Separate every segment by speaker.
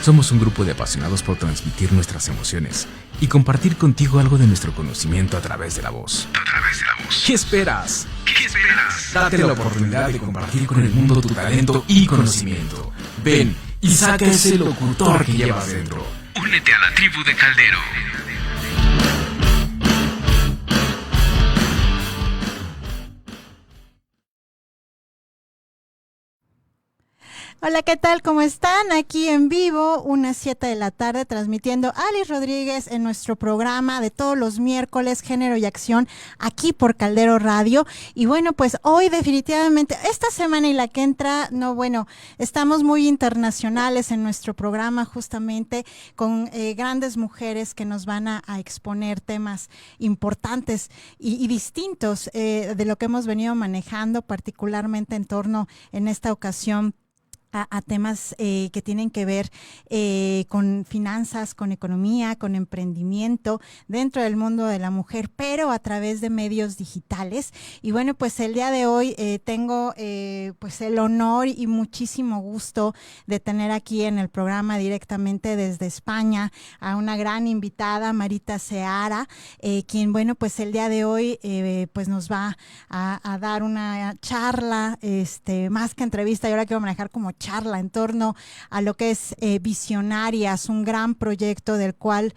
Speaker 1: Somos un grupo de apasionados por transmitir nuestras emociones y compartir contigo algo de nuestro conocimiento a través de la voz. ¿Qué esperas? Date la oportunidad de compartir con el mundo tu talento y conocimiento. Ven y saca ese locutor que llevas dentro.
Speaker 2: Únete a la tribu de Caldero.
Speaker 3: Hola, ¿qué tal? ¿Cómo están? Aquí en vivo, unas 7 de la tarde, transmitiendo Alice Rodríguez en nuestro programa de todos los miércoles, Género y Acción, aquí por Caldero Radio. Y bueno, pues hoy definitivamente, esta semana y la que entra, estamos muy internacionales en nuestro programa, justamente con grandes mujeres que nos van a exponer temas importantes y distintos de lo que hemos venido manejando, particularmente en torno, en esta ocasión, a temas que tienen que ver con finanzas, con economía, con emprendimiento dentro del mundo de la mujer, pero a través de medios digitales. Y bueno, pues el día de hoy tengo pues el honor y muchísimo gusto de tener aquí en el programa directamente desde España a una gran invitada, Marita Seara, quien bueno, pues el día de hoy pues nos va a dar una charla, más que entrevista, yo ahora quiero manejar como charla en torno a lo que es Visionarias, un gran proyecto del cual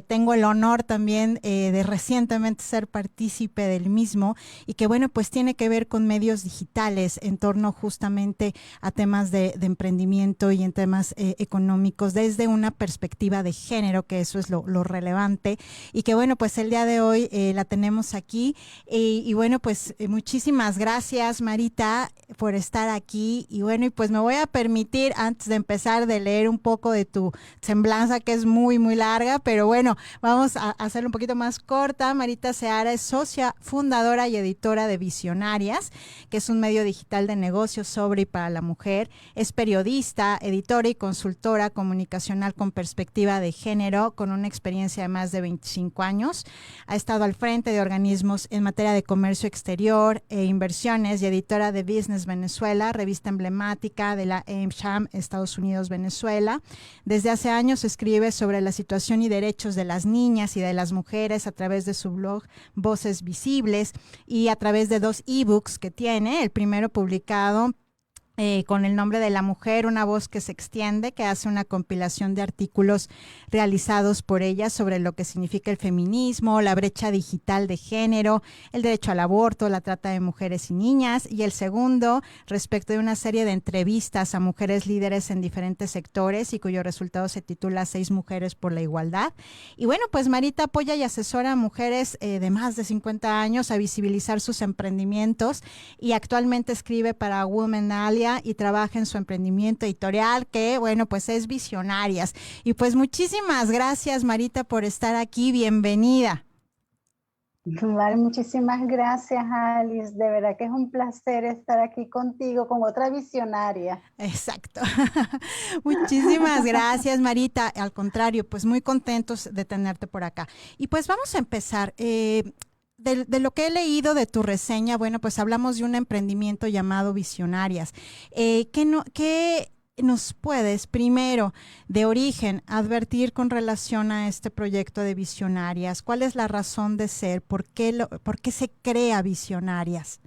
Speaker 3: tengo el honor también de recientemente ser partícipe del mismo y que bueno, pues tiene que ver con medios digitales en torno justamente a temas de emprendimiento y en temas económicos desde una perspectiva de género, que eso es lo relevante y que bueno, pues el día de hoy la tenemos aquí y bueno, pues muchísimas gracias, Marita, por estar aquí y bueno, y pues me voy a permitir antes de empezar de leer un poco de tu semblanza, que es muy muy larga, pero bueno, vamos a hacerlo un poquito más corta. Marita Seara es socia, fundadora y editora de Visionarias, que es un medio digital de negocios sobre y para la mujer. Es periodista, editora y consultora comunicacional con perspectiva de género, con una experiencia de más de 25 años. Ha estado al frente de organismos en materia de comercio exterior e inversiones y editora de Business Venezuela, revista emblemática de la AmCham Estados Unidos Venezuela. Desde hace años escribe sobre la situación y derechos de las niñas y de las mujeres a través de su blog Voces Visibles y a través de 2 ebooks que tiene, el primero publicado con el nombre de La Mujer, una voz que se extiende, que hace una compilación de artículos realizados por ella sobre lo que significa el feminismo, la brecha digital de género, el derecho al aborto, la trata de mujeres y niñas, y el segundo respecto de una serie de entrevistas a mujeres líderes en diferentes sectores y cuyo resultado se titula 6 mujeres por la igualdad. Y bueno, pues Marita apoya y asesora a mujeres de más de 50 años a visibilizar sus emprendimientos y actualmente escribe para Women Ally y trabaja en su emprendimiento editorial, que bueno, pues es Visionarias. Y pues muchísimas gracias, Marita, por estar aquí. Bienvenida.
Speaker 4: Vale, muchísimas gracias, Alice. De verdad que es un placer estar aquí contigo, con otra visionaria.
Speaker 3: Exacto. Muchísimas gracias, Marita. Al contrario, pues muy contentos de tenerte por acá. Y pues vamos a empezar. De lo que he leído de tu reseña, bueno, pues hablamos de un emprendimiento llamado Visionarias. ¿Qué nos puedes, primero, de origen, advertir con relación a este proyecto de Visionarias? ¿Cuál es la razón de ser? ¿Por qué se crea Visionarias?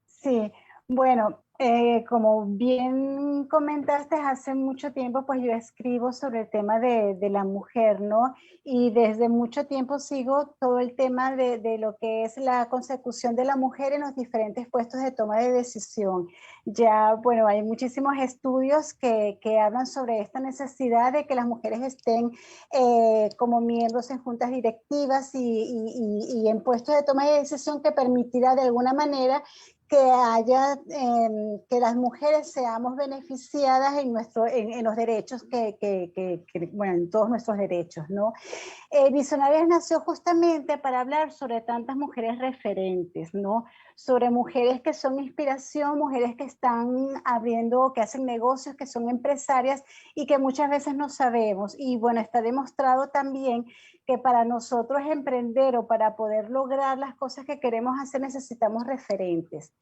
Speaker 4: Sí, bueno, como bien comentaste, hace mucho tiempo pues yo escribo sobre el tema de la mujer, ¿no? Y desde mucho tiempo sigo todo el tema de lo que es la consecución de la mujer en los diferentes puestos de toma de decisión. Ya, bueno, hay muchísimos estudios que hablan sobre esta necesidad de que las mujeres estén como miembros en juntas directivas y en puestos de toma de decisión que permitirá de alguna manera que haya, que las mujeres seamos beneficiadas en los derechos bueno, en todos nuestros derechos, ¿no? Visionarias nació justamente para hablar sobre tantas mujeres referentes, ¿no? Sobre mujeres que son inspiración, mujeres que están abriendo, que hacen negocios, que son empresarias y que muchas veces no sabemos. Y bueno, está demostrado también que para nosotros emprender o para poder lograr las cosas que queremos hacer necesitamos referentes.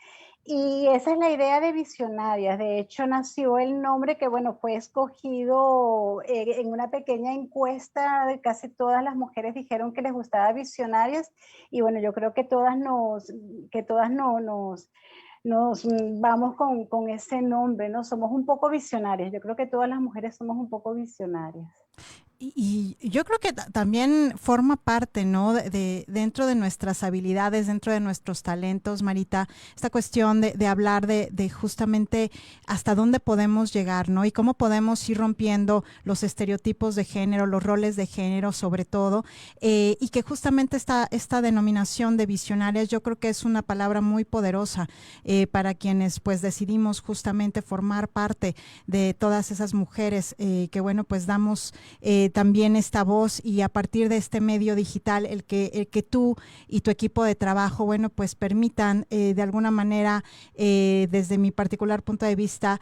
Speaker 4: Y esa es la idea de visionarias. De hecho, nació el nombre que, bueno, fue escogido en una pequeña encuesta. Casi todas las mujeres dijeron que les gustaba visionarias. Y bueno, yo creo que todas nos vamos con ese nombre, ¿no? Somos un poco visionarias. Yo creo que todas las mujeres somos un poco visionarias.
Speaker 3: Y yo creo que también forma parte, ¿no? Dentro de nuestras habilidades, dentro de nuestros talentos, Marita, esta cuestión de hablar de justamente hasta dónde podemos llegar, ¿no? Y cómo podemos ir rompiendo los estereotipos de género, los roles de género sobre todo, y que justamente esta denominación de visionarias yo creo que es una palabra muy poderosa para quienes pues decidimos justamente formar parte de todas esas mujeres que bueno pues damos también esta voz, y a partir de este medio digital el que tú y tu equipo de trabajo, bueno, pues permitan de alguna manera, desde mi particular punto de vista,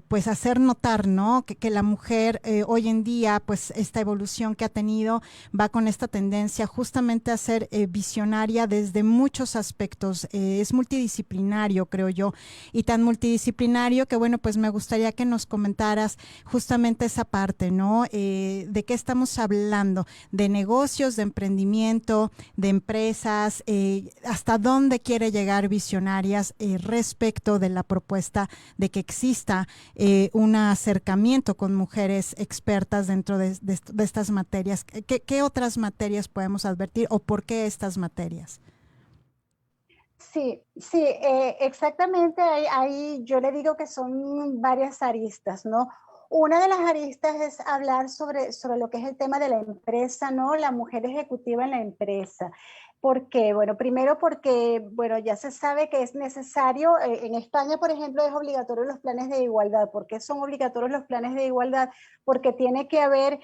Speaker 3: pues hacer notar, ¿no? Que la mujer hoy en día, pues esta evolución que ha tenido va con esta tendencia justamente a ser visionaria desde muchos aspectos. Es multidisciplinario, creo yo, y tan multidisciplinario que, bueno, pues me gustaría que nos comentaras justamente esa parte, ¿no? ¿De qué estamos hablando? De negocios, de emprendimiento, de empresas, hasta dónde quiere llegar Visionarias respecto de la propuesta de que exista un acercamiento con mujeres expertas dentro de estas materias. ¿Qué otras materias podemos advertir o por qué estas materias?
Speaker 4: Sí, sí, exactamente. Ahí yo le digo que son varias aristas, ¿no? Una de las aristas es hablar sobre lo que es el tema de la empresa, ¿no? La mujer ejecutiva en la empresa. ¿Por qué? Bueno, primero porque, bueno, ya se sabe que es necesario, en España, por ejemplo, es obligatorio los planes de igualdad. ¿Por qué son obligatorios los planes de igualdad? Porque tiene que haber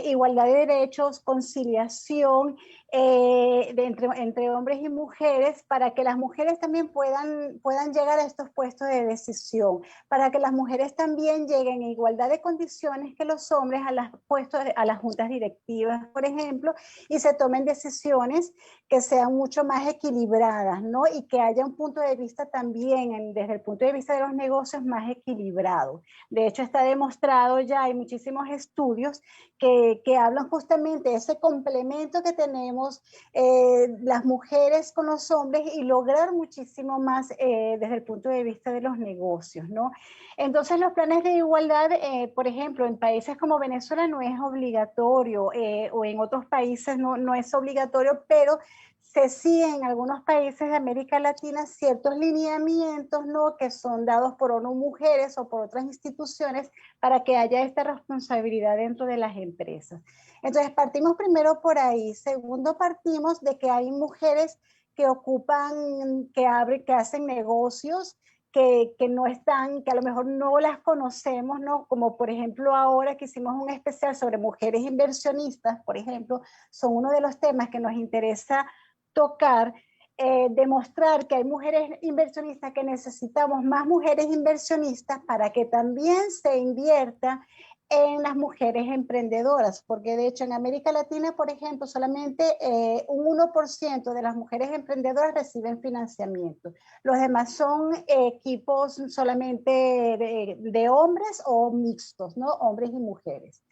Speaker 4: igualdad de derechos, conciliación entre hombres y mujeres, para que las mujeres también puedan llegar a estos puestos de decisión, para que las mujeres también lleguen en igualdad de condiciones que los hombres a los puestos, a las juntas directivas, por ejemplo, y se tomen decisiones que sean mucho más equilibradas, ¿no? Y que haya un punto de vista también, desde el punto de vista de los negocios, más equilibrado. De hecho, está demostrado ya, hay muchísimos estudios que hablan justamente de ese complemento que tenemos las mujeres con los hombres, y lograr muchísimo más desde el punto de vista de los negocios, ¿no? Entonces, los planes de igualdad, por ejemplo, en países como Venezuela no es obligatorio, o en otros países no es obligatorio, pero se siguen en algunos países de América Latina ciertos lineamientos, ¿no? Que son dados por ONU Mujeres o por otras instituciones, para que haya esta responsabilidad dentro de las empresas. Entonces, partimos primero por ahí. Segundo, partimos de que hay mujeres que ocupan, que hacen negocios, que no están, que a lo mejor no las conocemos, ¿no? Como por ejemplo ahora que hicimos un especial sobre mujeres inversionistas, por ejemplo, son uno de los temas que nos interesa tocar. Demostrar que hay mujeres inversionistas, que necesitamos más mujeres inversionistas para que también se invierta en las mujeres emprendedoras, porque de hecho en América Latina, por ejemplo, solamente un 1% de las mujeres emprendedoras reciben financiamiento. Los demás son equipos solamente de hombres o mixtos, ¿no? Hombres y mujeres.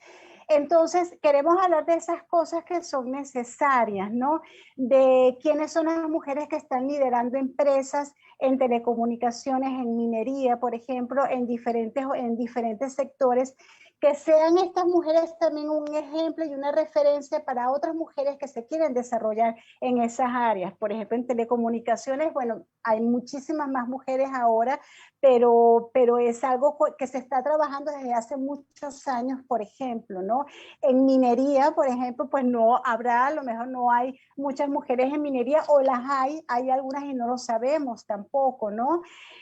Speaker 4: Entonces, queremos hablar de esas cosas que son necesarias, ¿no? De quiénes son las mujeres que están liderando empresas en telecomunicaciones, en minería, por ejemplo, en diferentes sectores, que sean estas mujeres también un ejemplo y una referencia para otras mujeres que se quieren desarrollar en esas áreas. Por ejemplo, en telecomunicaciones, bueno, hay muchísimas más mujeres ahora, pero es algo que se está trabajando desde hace muchos años, por ejemplo, ¿no? En minería, por ejemplo, pues no habrá, a lo mejor no hay muchas mujeres en minería, o las hay algunas y no lo sabemos tampoco, ¿no?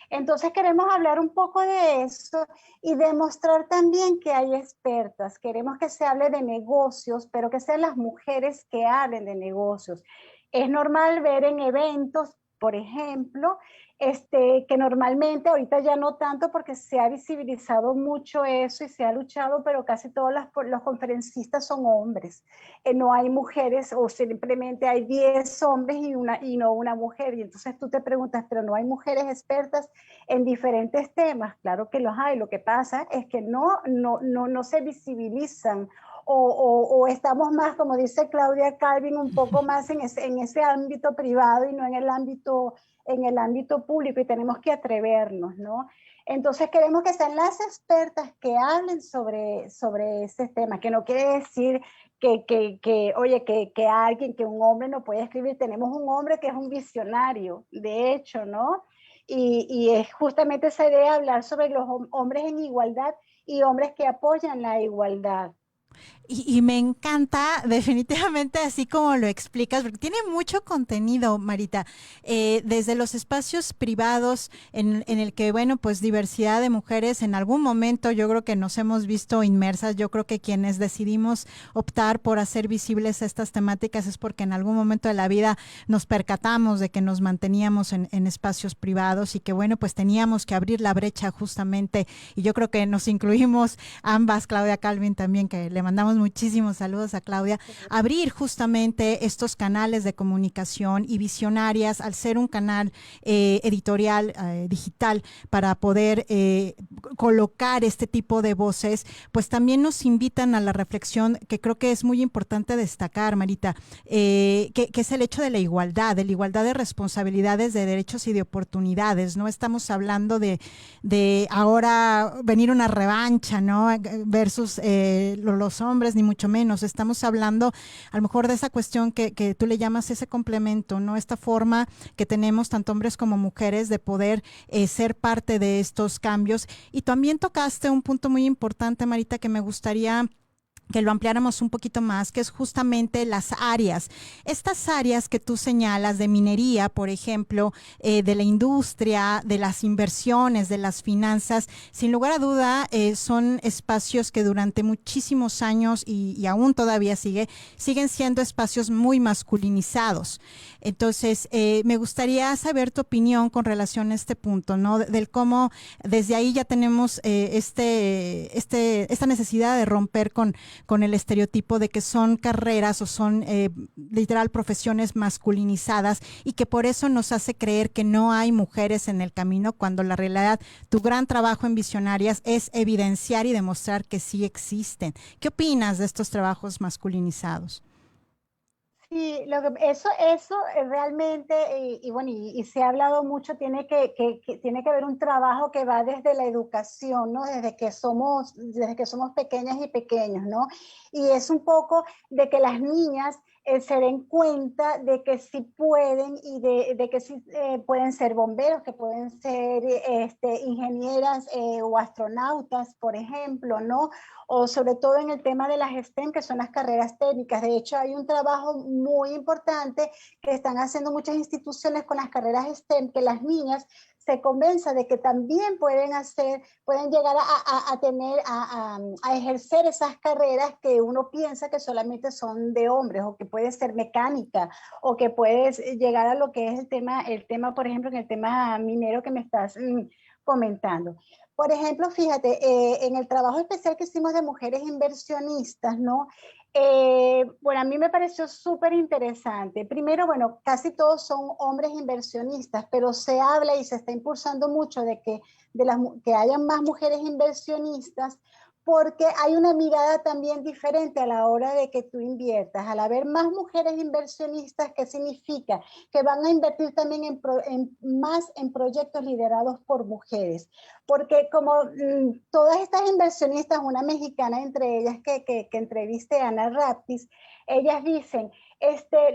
Speaker 4: Entonces queremos hablar un poco de eso y demostrar también que hay expertas. Queremos que se hable de negocios, pero que sean las mujeres que hablen de negocios. Es normal ver en eventos, por ejemplo, que normalmente, ahorita ya no tanto porque se ha visibilizado mucho eso y se ha luchado, pero casi todos los conferencistas son hombres. No hay mujeres o simplemente hay 10 hombres y no una mujer. Y entonces tú te preguntas, pero no hay mujeres expertas en diferentes temas. Claro que los hay. Lo que pasa es que no se visibilizan o estamos más, como dice Claudia Calvin, un poco más en ese ámbito privado y no en el ámbito público, y tenemos que atrevernos, ¿no? Entonces queremos que sean las expertas que hablen sobre ese tema, que no quiere decir que alguien, que un hombre no puede escribir. Tenemos un hombre que es un visionario, de hecho, ¿no? Y es justamente esa idea de hablar sobre los hombres en igualdad y hombres que apoyan la igualdad.
Speaker 3: Y me encanta definitivamente así como lo explicas, porque tiene mucho contenido, Marita, desde los espacios privados en el que, bueno, pues diversidad de mujeres en algún momento yo creo que nos hemos visto inmersas. Yo creo que quienes decidimos optar por hacer visibles estas temáticas es porque en algún momento de la vida nos percatamos de que nos manteníamos en espacios privados y que, bueno, pues teníamos que abrir la brecha justamente, y yo creo que nos incluimos ambas, Claudia Calvin también, que le mandamos muchísimos saludos a Claudia, abrir justamente estos canales de comunicación y visionarias al ser un canal editorial digital para poder colocar este tipo de voces, pues también nos invitan a la reflexión que creo que es muy importante destacar, Marita, que es el hecho de la igualdad de responsabilidades, de derechos y de oportunidades. No estamos hablando de ahora venir una revancha, ¿no? Versus los hombres, ni mucho menos. Estamos hablando a lo mejor de esa cuestión que tú le llamas ese complemento, ¿no? Esta forma que tenemos tanto hombres como mujeres de poder ser parte de estos cambios. Y también tocaste un punto muy importante, Marita, que me gustaría que lo ampliáramos un poquito más, que es justamente las áreas. Estas áreas que tú señalas de minería, por ejemplo, de la industria, de las inversiones, de las finanzas, sin lugar a duda son espacios que durante muchísimos años y aún todavía siguen siendo espacios muy masculinizados. Entonces, me gustaría saber tu opinión con relación a este punto, ¿no? Del cómo desde ahí ya tenemos esta necesidad de romper con el estereotipo de que son carreras o son literal profesiones masculinizadas, y que por eso nos hace creer que no hay mujeres en el camino, cuando la realidad, tu gran trabajo en Visionarias es evidenciar y demostrar que sí existen. ¿Qué opinas de estos trabajos masculinizados?
Speaker 4: Sí, eso realmente, y bueno, y se ha hablado mucho, tiene que haber un trabajo que va desde la educación, ¿no? Desde que somos pequeñas y pequeños, ¿no? Y es un poco de que las niñas se den cuenta de que sí pueden y de que sí pueden ser bomberos, que pueden ser ingenieras o astronautas, por ejemplo, ¿no? O sobre todo en el tema de las STEM, que son las carreras técnicas. De hecho, hay un trabajo muy importante que están haciendo muchas instituciones con las carreras STEM, que las niñas se convenzan de que también pueden llegar a ejercer esas carreras que uno piensa que solamente son de hombres, o que puede ser mecánica, o que puedes llegar a lo que es el tema, por ejemplo, en el tema minero que me estás comentando. Por ejemplo, fíjate, en el trabajo especial que hicimos de mujeres inversionistas, ¿no? Bueno, a mí me pareció súper interesante. Primero, bueno, casi todos son hombres inversionistas, pero se habla y se está impulsando mucho que hayan más mujeres inversionistas, porque hay una mirada también diferente a la hora de que tú inviertas. Al haber más mujeres inversionistas, ¿qué significa? Que van a invertir también más en proyectos liderados por mujeres. Porque como todas estas inversionistas, una mexicana entre ellas que entrevisté, Ana Raptis, ellas dicen,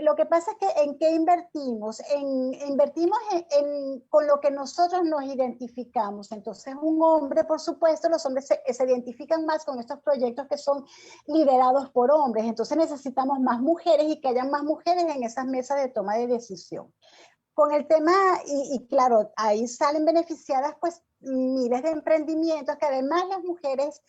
Speaker 4: lo que pasa es que ¿en qué invertimos? Invertimos con lo que nosotros nos identificamos. Entonces un hombre, por supuesto, los hombres se identifican más con estos proyectos que son liderados por hombres. Entonces necesitamos más mujeres y que haya más mujeres en esas mesas de toma de decisión. Con el tema, y claro, ahí salen beneficiadas pues miles de emprendimientos que además las mujeres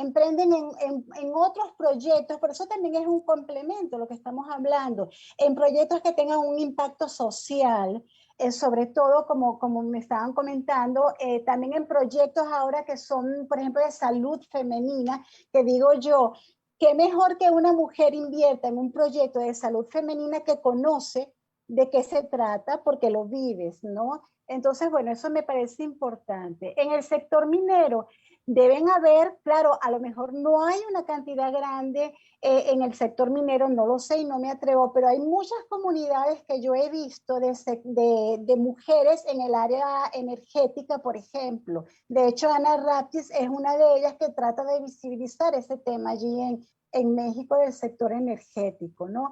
Speaker 4: emprenden en otros proyectos. Por eso también es un complemento lo que estamos hablando, en proyectos que tengan un impacto social, sobre todo, como me estaban comentando, también en proyectos ahora que son, por ejemplo, de salud femenina, que digo yo, qué mejor que una mujer invierta en un proyecto de salud femenina que conoce de qué se trata porque lo vives, ¿no? Entonces, bueno, eso me parece importante. En el sector minero deben haber, claro, a lo mejor no hay una cantidad grande en el sector minero, no lo sé y no me atrevo, pero hay muchas comunidades que yo he visto de mujeres en el área energética, por ejemplo. De hecho, Ana Raptis es una de ellas que trata de visibilizar ese tema allí en México del sector energético, ¿no?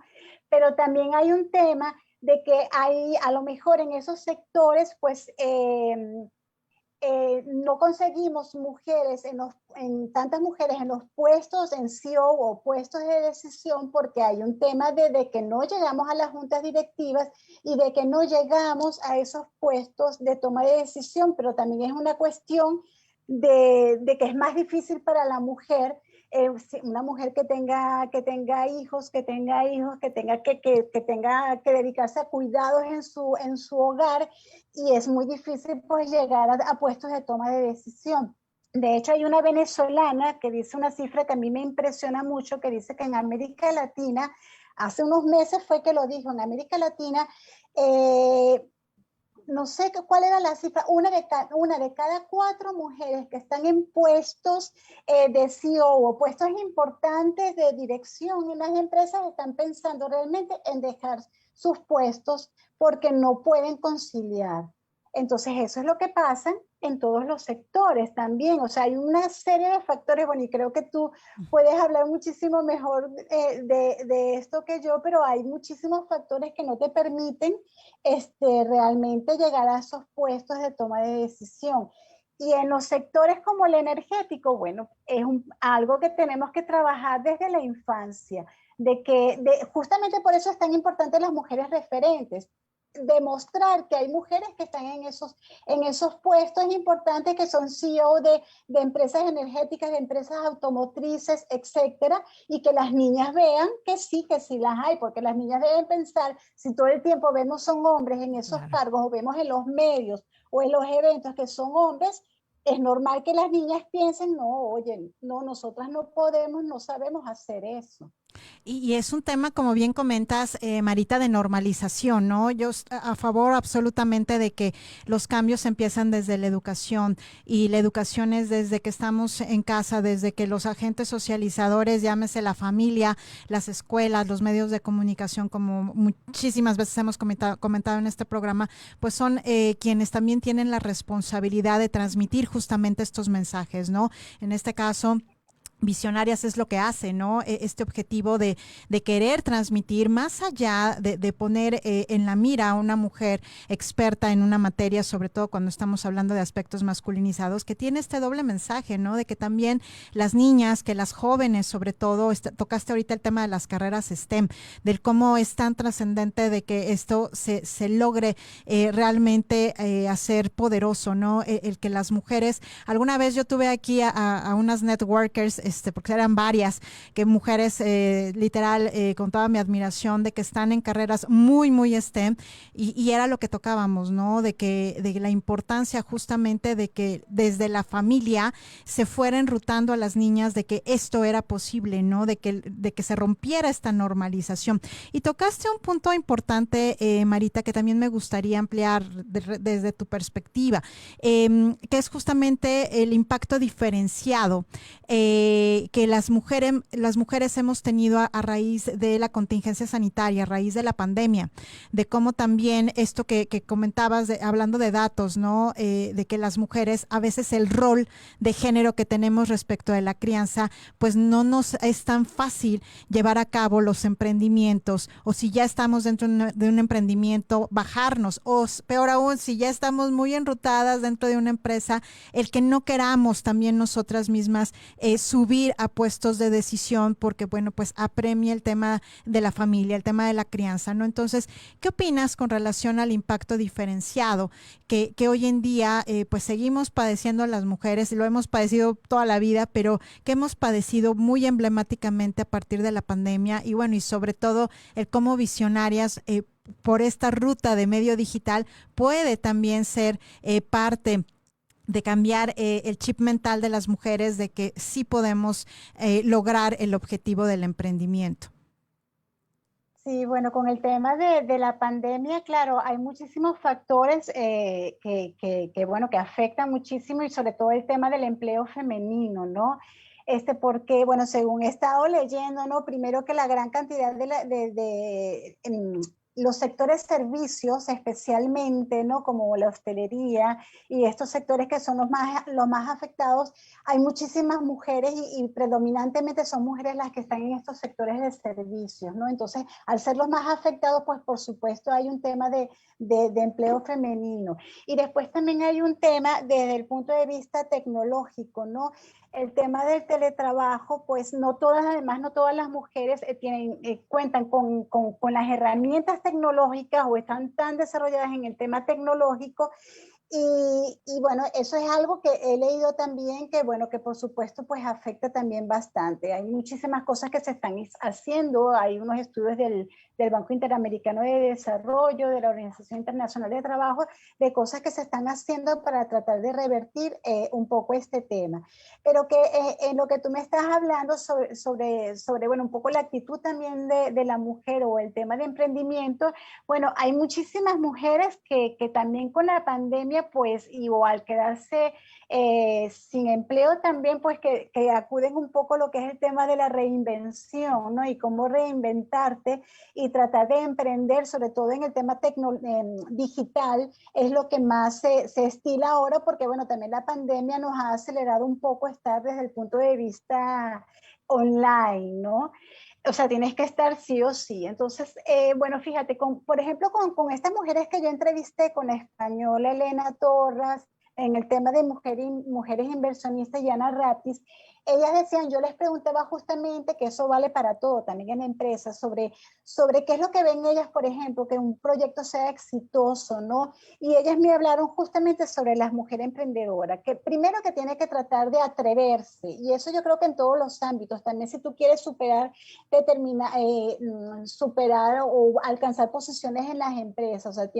Speaker 4: Pero también hay un tema de que hay, a lo mejor en esos sectores, pues no conseguimos mujeres, tantas mujeres en los puestos en CEO o puestos de decisión, porque hay un tema de que no llegamos a las juntas directivas y de que no llegamos a esos puestos de toma de decisión, pero también es una cuestión de que es más difícil para la mujer, una mujer que tenga hijos, que tenga que dedicarse a cuidados en su hogar, y es muy difícil pues llegar a puestos de toma de decisión. De hecho, hay una venezolana que dice una cifra que a mí me impresiona mucho, que dice que en América Latina, hace unos meses fue que lo dijo, en América Latina, no sé cuál era la cifra, una de cada 4 mujeres que están en puestos de CEO o puestos importantes de dirección en las empresas están pensando realmente en dejar sus puestos porque no pueden conciliar. Entonces eso es lo que pasa en todos los sectores también. O sea, hay una serie de factores, bueno, y creo que tú puedes hablar muchísimo mejor de esto que yo, pero hay muchísimos factores que no te permiten realmente llegar a esos puestos de toma de decisión. Y en los sectores como el energético, bueno, es algo que tenemos que trabajar desde la infancia, justamente por eso es tan importante las mujeres referentes, demostrar que hay mujeres que están en esos puestos importantes, que son CEO de empresas energéticas, de empresas automotrices, etcétera, y que las niñas vean que sí las hay, porque las niñas deben pensar, si todo el tiempo vemos son hombres en esos cargos, o vemos en los medios o en los eventos que son hombres, es normal que las niñas piensen, no, oye, no, nosotras no podemos, no sabemos hacer eso.
Speaker 3: Y es un tema, como bien comentas, Marita, de normalización, ¿no? Yo a favor absolutamente de que los cambios empiezan desde la educación, y la educación es desde que estamos en casa, desde que los agentes socializadores, llámese la familia, las escuelas, los medios de comunicación, como muchísimas veces hemos comentado en este programa, pues son quienes también tienen la responsabilidad de transmitir justamente estos mensajes, ¿no? En este caso, Visionarias es lo que hace, ¿no? Este objetivo de querer transmitir, más allá de poner en la mira a una mujer experta en una materia, sobre todo cuando estamos hablando de aspectos masculinizados, que tiene este doble mensaje, ¿no? De que también las niñas, que las jóvenes, sobre todo, tocaste ahorita el tema de las carreras STEM, del cómo es tan trascendente de que esto se logre realmente hacer poderoso, ¿no? El que las mujeres, alguna vez yo tuve aquí a unas networkers, porque eran varias, que mujeres literal, con toda mi admiración, de que están en carreras muy, muy STEM, y era lo que tocábamos, ¿no? De la importancia justamente de que desde la familia se fuera enrutando a las niñas de que esto era posible, ¿no? De que se rompiera esta normalización. Y tocaste un punto importante, Marita, que también me gustaría ampliar desde tu perspectiva, que es justamente el impacto diferenciado que las mujeres hemos tenido a raíz de la contingencia sanitaria, a raíz de la pandemia, de cómo también esto que comentabas, hablando de datos, ¿no? De que las mujeres, a veces el rol de género que tenemos respecto de la crianza, pues no nos es tan fácil llevar a cabo los emprendimientos, o si ya estamos dentro de un emprendimiento, bajarnos, o peor aún, si ya estamos muy enrutadas dentro de una empresa, el que no queramos también nosotras mismas subir a puestos de decisión, porque bueno, pues apremia el tema de la familia, el tema de la crianza, ¿no? Entonces, ¿qué opinas con relación al impacto diferenciado que hoy en día pues seguimos padeciendo las mujeres, y lo hemos padecido toda la vida, pero que hemos padecido muy emblemáticamente a partir de la pandemia, y bueno, y sobre todo el cómo Visionarias por esta ruta de medio digital puede también ser parte de cambiar el chip mental de las mujeres, de que sí podemos lograr el objetivo del emprendimiento.
Speaker 4: Sí, bueno, con el tema de la pandemia, claro, hay muchísimos factores bueno, que afectan muchísimo y sobre todo el tema del empleo femenino, ¿no? Porque, bueno, según he estado leyendo, ¿no? Primero que la gran cantidad los sectores servicios especialmente, ¿no? Como la hostelería y estos sectores que son los más afectados, hay muchísimas mujeres y predominantemente son mujeres las que están en estos sectores de servicios, ¿no? Entonces, al ser los más afectados, pues por supuesto hay un tema de empleo femenino. Y después también hay un tema desde el punto de vista tecnológico, ¿no? El tema del teletrabajo, pues no todas las mujeres cuentan con las herramientas tecnológicas o están tan desarrolladas en el tema tecnológico. Y bueno, eso es algo que he leído también, que bueno, que por supuesto pues afecta también bastante. Hay muchísimas cosas que se están haciendo, hay unos estudios del Banco Interamericano de Desarrollo, de la Organización Internacional de Trabajo, de cosas que se están haciendo para tratar de revertir un poco este tema. Pero que en lo que tú me estás hablando sobre bueno, un poco la actitud también de la mujer o el tema de emprendimiento, bueno, hay muchísimas mujeres que también con la pandemia pues, o al quedarse sin empleo también, pues que acuden un poco a lo que es el tema de la reinvención, ¿no? Y cómo reinventarte y tratar de emprender, sobre todo en el tema digital, es lo que más se estila ahora, porque bueno, también la pandemia nos ha acelerado un poco estar desde el punto de vista online, ¿no? O sea, tienes que estar sí o sí. Entonces, bueno, fíjate, por ejemplo, con estas mujeres que yo entrevisté, con la española Elena Torras, en el tema de mujeres inversionistas y Ana Ratis, ellas decían, yo les preguntaba justamente, que eso vale para todo, también en empresas, sobre qué es lo que ven ellas, por ejemplo, que un proyecto sea exitoso, ¿no? Y ellas me hablaron justamente sobre las mujeres emprendedoras, que primero que tiene que tratar de atreverse, y eso yo creo que en todos los ámbitos, también si tú quieres superar o alcanzar posiciones en las empresas, o sea,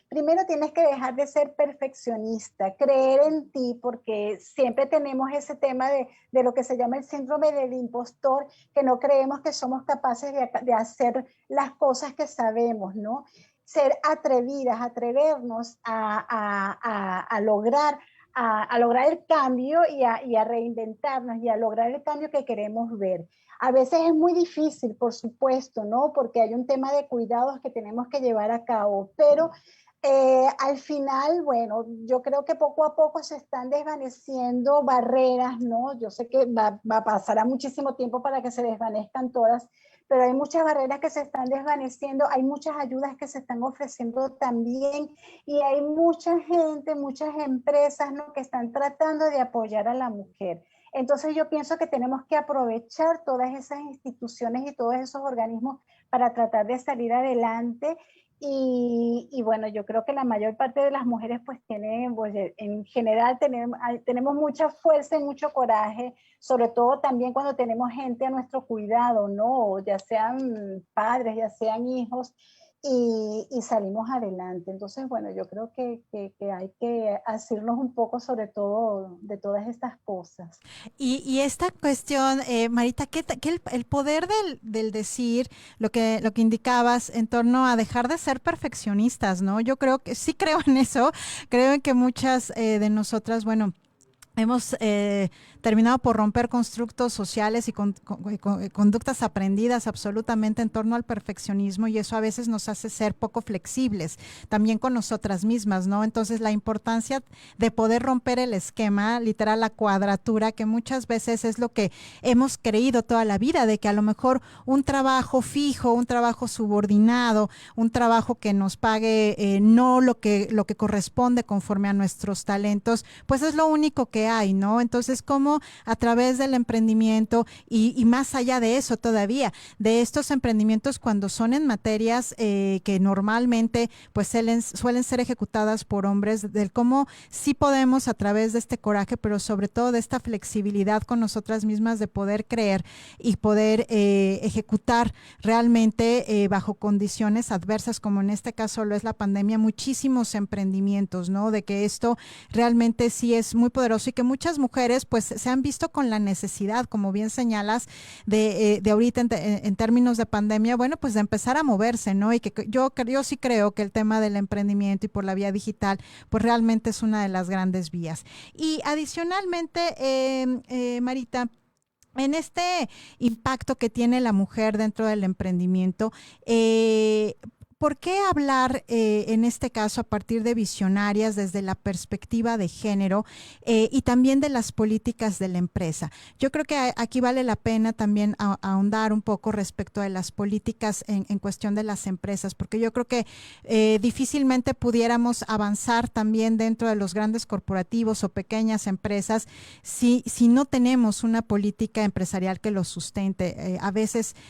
Speaker 4: primero tienes que dejar de ser perfeccionista, creer en ti, porque siempre tenemos ese tema de lo que se llama el síndrome del impostor, que no creemos que somos capaces de hacer las cosas que sabemos, ¿no? Ser atrevidas, atrevernos a lograr el cambio y a reinventarnos y a lograr el cambio que queremos ver. A veces es muy difícil, por supuesto, ¿no? Porque hay un tema de cuidados que tenemos que llevar a cabo, pero al final, bueno, yo creo que poco a poco se están desvaneciendo barreras, ¿no? Yo sé que pasará muchísimo tiempo para que se desvanezcan todas, pero hay muchas barreras que se están desvaneciendo, hay muchas ayudas que se están ofreciendo también y hay mucha gente, muchas empresas, ¿no? Que están tratando de apoyar a la mujer. Entonces yo pienso que tenemos que aprovechar todas esas instituciones y todos esos organismos para tratar de salir adelante. Y bueno, yo creo que la mayor parte de las mujeres pues en general tenemos mucha fuerza y mucho coraje, sobre todo también cuando tenemos gente a nuestro cuidado, ¿no? Ya sean padres, ya sean hijos, y salimos adelante. Entonces, bueno, yo creo que hay que asirnos un poco sobre todo de todas estas cosas.
Speaker 3: Y esta cuestión, Marita, que el poder del decir, lo que indicabas en torno a dejar de ser perfeccionistas, ¿no? Yo creo que sí creo en eso, creo en que muchas de nosotras, bueno, hemos terminado por romper constructos sociales y conductas aprendidas absolutamente en torno al perfeccionismo, y eso a veces nos hace ser poco flexibles también con nosotras mismas, ¿no? Entonces la importancia de poder romper el esquema, literal la cuadratura, que muchas veces es lo que hemos creído toda la vida, de que a lo mejor un trabajo fijo, un trabajo subordinado, un trabajo que nos pague no lo que corresponde conforme a nuestros talentos, pues es lo único que que hay, ¿no? Entonces, cómo a través del emprendimiento y más allá de eso todavía, de estos emprendimientos cuando son en materias que normalmente pues suelen ser ejecutadas por hombres, del cómo sí podemos a través de este coraje, pero sobre todo de esta flexibilidad con nosotras mismas de poder creer y poder ejecutar realmente bajo condiciones adversas, como en este caso lo es la pandemia, muchísimos emprendimientos, ¿no? De que esto realmente sí es muy poderoso y que muchas mujeres pues se han visto con la necesidad, como bien señalas, de ahorita en términos de pandemia, bueno, pues de empezar a moverse, ¿no? Y que yo sí creo que el tema del emprendimiento y por la vía digital, pues realmente es una de las grandes vías. Y adicionalmente, Marita, en este impacto que tiene la mujer dentro del emprendimiento, ¿por qué hablar en este caso a partir de visionarias desde la perspectiva de género y también de las políticas de la empresa? Yo creo que aquí vale la pena también ahondar un poco respecto a las políticas en cuestión de las empresas, porque yo creo que difícilmente pudiéramos avanzar también dentro de los grandes corporativos o pequeñas empresas si no tenemos una política empresarial que los sustente.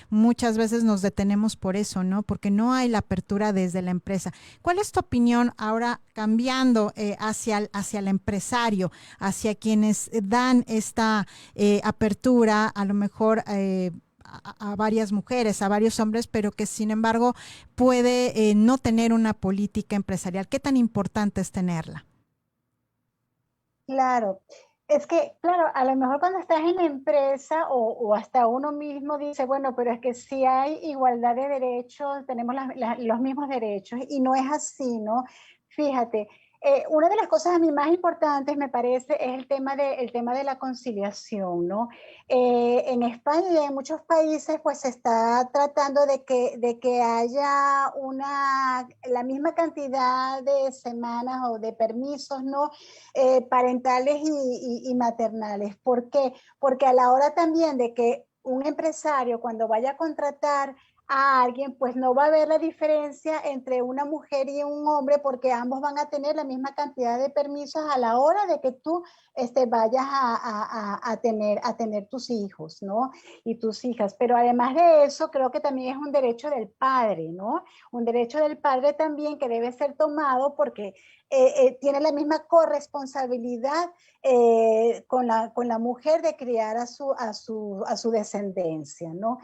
Speaker 3: Muchas veces nos detenemos por eso, ¿no? Porque no hay la apertura desde la empresa. ¿Cuál es tu opinión ahora cambiando hacia el empresario, hacia quienes dan esta apertura, a lo mejor a varias mujeres, a varios hombres, pero que sin embargo puede no tener una política empresarial? ¿Qué tan importante es tenerla?
Speaker 4: Claro, es que, claro, a lo mejor cuando estás en la empresa o hasta uno mismo dice, bueno, pero es que si hay igualdad de derechos, tenemos los mismos derechos y no es así, ¿no? Fíjate, una de las cosas a mí más importantes me parece es el tema de la conciliación, ¿no? En España y en muchos países pues se está tratando de que haya la misma cantidad de semanas o de permisos, ¿no? Parentales y maternales. ¿Por qué? Porque a la hora también de que un empresario cuando vaya a contratar a alguien, pues no va a haber la diferencia entre una mujer y un hombre porque ambos van a tener la misma cantidad de permisos a la hora de que tú vayas a tener tus hijos, ¿no? Y tus hijas. Pero además de eso, creo que también es un derecho del padre, ¿no? Un derecho del padre también que debe ser tomado porque tiene la misma corresponsabilidad con la mujer de criar a su descendencia, ¿no?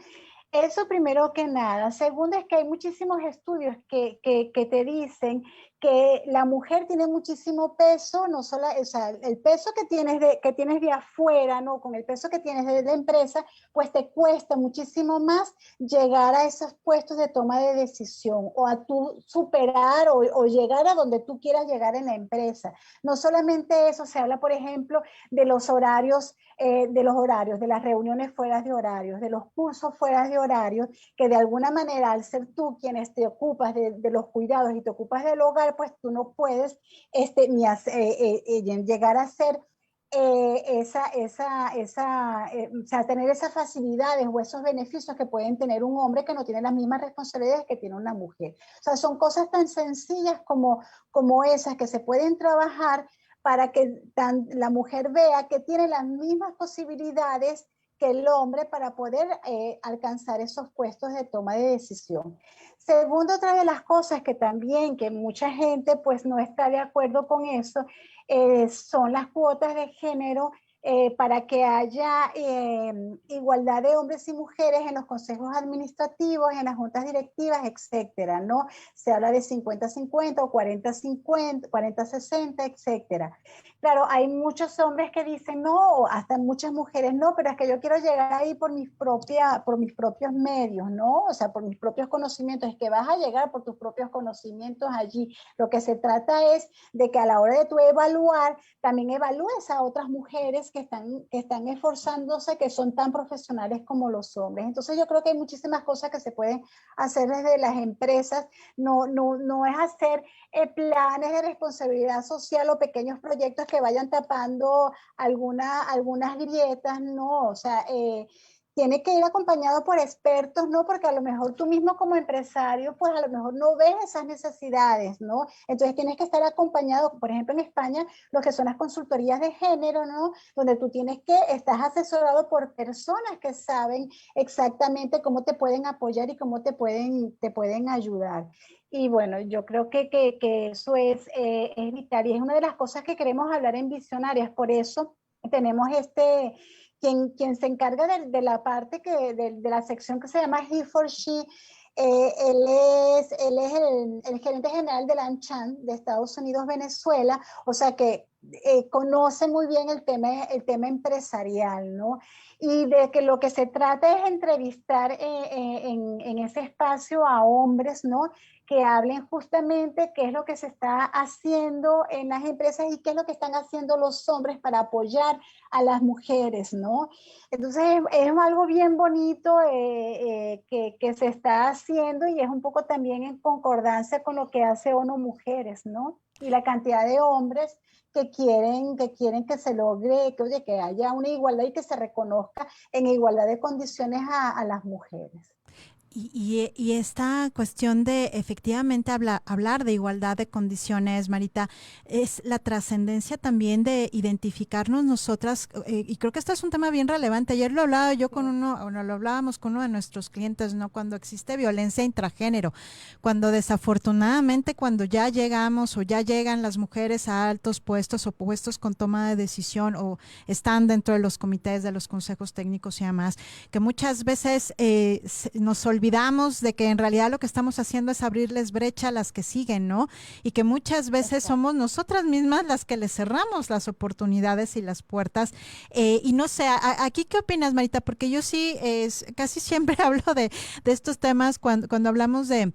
Speaker 4: Eso primero que nada. Segundo es que hay muchísimos estudios que te dicen que la mujer tiene muchísimo peso, no solo, o sea, el peso que tienes de afuera, ¿no? Con el peso que tienes de la empresa, pues te cuesta muchísimo más llegar a esos puestos de toma de decisión o a tú superar o llegar a donde tú quieras llegar en la empresa. No solamente eso, se habla, por ejemplo, de los horarios, de las reuniones fuera de horarios, de los cursos fuera de horarios, que de alguna manera al ser tú quienes te ocupas de los cuidados y te ocupas del hogar, pues tú no puedes llegar a ser o sea, tener esas facilidades o esos beneficios que pueden tener un hombre que no tiene las mismas responsabilidades que tiene una mujer. O sea, son cosas tan sencillas como esas que se pueden trabajar para que la mujer vea que tiene las mismas posibilidades que el hombre para poder alcanzar esos puestos de toma de decisión. Segundo, otra de las cosas que también, que mucha gente pues no está de acuerdo con eso, son las cuotas de género para que haya igualdad de hombres y mujeres en los consejos administrativos, en las juntas directivas, etcétera, ¿no? Se habla de 50-50 o 40-50, 40-60, etcétera. Claro, hay muchos hombres que dicen no, hasta muchas mujeres no, pero es que yo quiero llegar ahí por mis propios medios, ¿no? O sea, por mis propios conocimientos. Es que vas a llegar por tus propios conocimientos allí. Lo que se trata es de que a la hora de tú evaluar, también evalúes a otras mujeres que están esforzándose, que son tan profesionales como los hombres. Entonces yo creo que hay muchísimas cosas que se pueden hacer desde las empresas. No es hacer planes de responsabilidad social o pequeños proyectos que vayan tapando algunas grietas, no, o sea, tiene que ir acompañado por expertos, ¿no? Porque a lo mejor tú mismo como empresario, pues a lo mejor no ves esas necesidades, ¿no? Entonces tienes que estar acompañado, por ejemplo, en España, lo que son las consultorías de género, ¿no? Donde tú estás asesorado por personas que saben exactamente cómo te pueden apoyar y cómo te pueden ayudar. Y bueno, yo creo que eso es vital y es una de las cosas que queremos hablar en Visionarias. Por eso tenemos quien se encarga de la parte de la sección que se llama He for She. Él es el gerente general de AmCham de Estados Unidos, Venezuela, o sea que conoce muy bien el tema empresarial, ¿no? Y de que lo que se trata es entrevistar en ese espacio a hombres, ¿no? Que hablen justamente qué es lo que se está haciendo en las empresas y qué es lo que están haciendo los hombres para apoyar a las mujeres, ¿no? Entonces es algo bien bonito que se está haciendo y es un poco también en concordancia con lo que hace ONU Mujeres, ¿no? Y la cantidad de hombres que se logre, oye, que haya una igualdad y que se reconozca en igualdad de condiciones a las mujeres.
Speaker 3: Y esta cuestión de efectivamente hablar de igualdad de condiciones, Marita, es la trascendencia también de identificarnos nosotras, y creo que este es un tema bien relevante. Ayer lo hablaba yo lo hablábamos con uno de nuestros clientes, ¿no? Cuando existe violencia intragénero, cuando desafortunadamente cuando ya llegamos o ya llegan las mujeres a altos puestos o puestos con toma de decisión o están dentro de los comités de los consejos técnicos y demás, que muchas veces nos olvidamos de que en realidad lo que estamos haciendo es abrirles brecha a las que siguen, ¿no? Y que muchas veces somos nosotras mismas las que les cerramos las oportunidades y las puertas. Y no sé, aquí qué opinas, Marita, porque yo sí casi siempre hablo de estos temas cuando hablamos de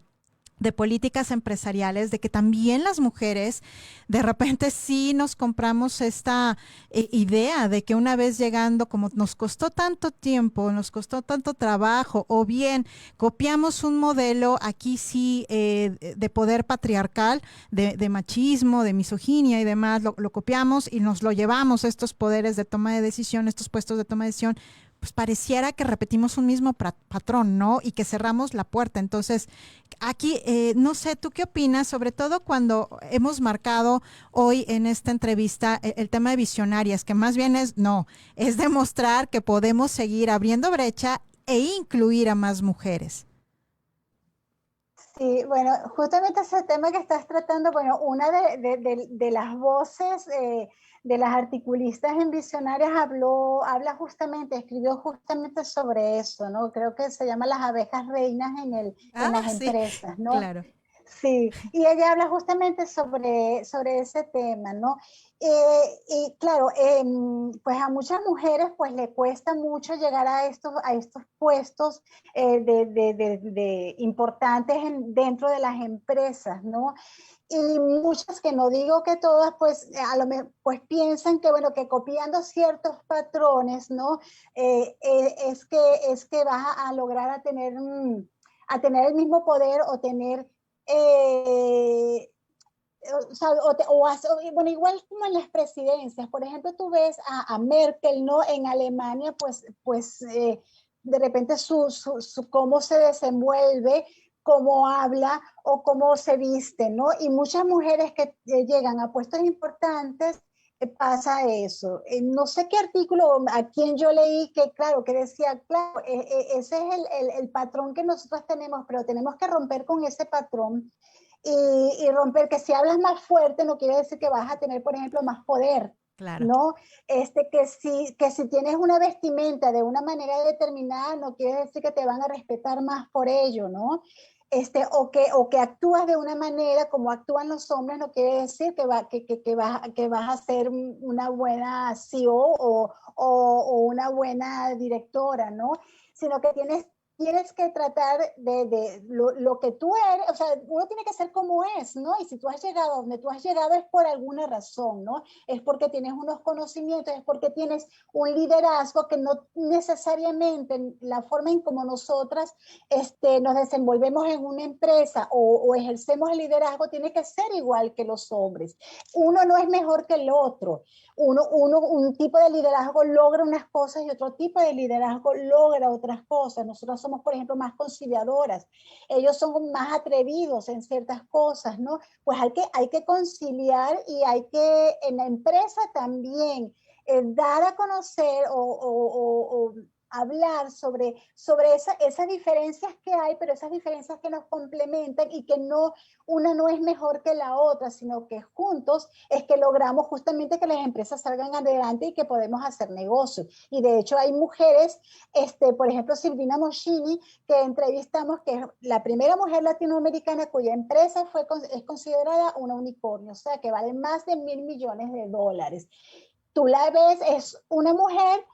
Speaker 3: políticas empresariales, de que también las mujeres de repente sí nos compramos esta idea de que una vez llegando, como nos costó tanto tiempo, nos costó tanto trabajo, o bien copiamos un modelo aquí sí de poder patriarcal, de machismo, de misoginia y demás, lo copiamos y nos lo llevamos estos poderes de toma de decisión, estos puestos de toma de decisión, pues pareciera que repetimos un mismo patrón, ¿no? Y que cerramos la puerta. Entonces, aquí, no sé, ¿tú qué opinas? Sobre todo cuando hemos marcado hoy en esta entrevista el tema de visionarias, que más bien es demostrar que podemos seguir abriendo brecha e incluir a más mujeres.
Speaker 4: Sí, bueno, justamente ese tema que estás tratando, bueno, una de las voces de las articulistas en Visionarias escribió justamente sobre eso, ¿no? Creo que se llama Las abejas reinas en las
Speaker 3: Sí,
Speaker 4: empresas, ¿no?
Speaker 3: claro.
Speaker 4: Sí, y ella habla justamente sobre ese tema, ¿no? Y claro, pues a muchas mujeres pues le cuesta mucho llegar a estos puestos importantes dentro de las empresas, ¿no? Y muchas, que no digo que todas, pues a lo mejor pues piensan que bueno, que copiando ciertos patrones, ¿no? Es que vas a lograr a tener el mismo poder o tener o sea, bueno, igual como en las presidencias, por ejemplo, tú ves a Merkel, ¿no? En Alemania, pues de repente cómo se desenvuelve, cómo habla o cómo se viste, ¿no? Y muchas mujeres que llegan a puestos importantes, pasa eso. No sé qué artículo, a quién yo leí que, claro, que decía, claro, ese es el patrón que nosotros tenemos, pero tenemos que romper con ese patrón y romper que si hablas más fuerte no quiere decir que vas a tener, por ejemplo, más poder,
Speaker 3: Claro.
Speaker 4: ¿no? Que si tienes una vestimenta de una manera determinada no quiere decir que te van a respetar más por ello, ¿no? O que actúas de una manera como actúan los hombres no quiere decir que vas a ser una buena CEO o una buena directora, ¿no? Sino que tienes que tratar de lo que tú eres, o sea, uno tiene que ser como es, ¿no? Y si tú has llegado a donde tú has llegado es por alguna razón, ¿no? Es porque tienes unos conocimientos, es porque tienes un liderazgo que no necesariamente la forma en como nosotras nos desenvolvemos en una empresa o ejercemos el liderazgo tiene que ser igual que los hombres. Uno no es mejor que el otro. Un tipo de liderazgo logra unas cosas y otro tipo de liderazgo logra otras cosas. Nosotros somos, por ejemplo, más conciliadoras. Ellos son más atrevidos en ciertas cosas, ¿no? Pues hay que conciliar y hay que, en la empresa también, dar a conocer o hablar sobre esas diferencias que hay, pero esas diferencias que nos complementan y que no, una no es mejor que la otra, sino que juntos es que logramos justamente que las empresas salgan adelante y que podemos hacer negocios. Y de hecho hay mujeres, por ejemplo, Silvina Moschini, que entrevistamos, que es la primera mujer latinoamericana cuya empresa es considerada una unicornio, o sea, que vale más de $1.000 millones. Tú la ves, es una mujer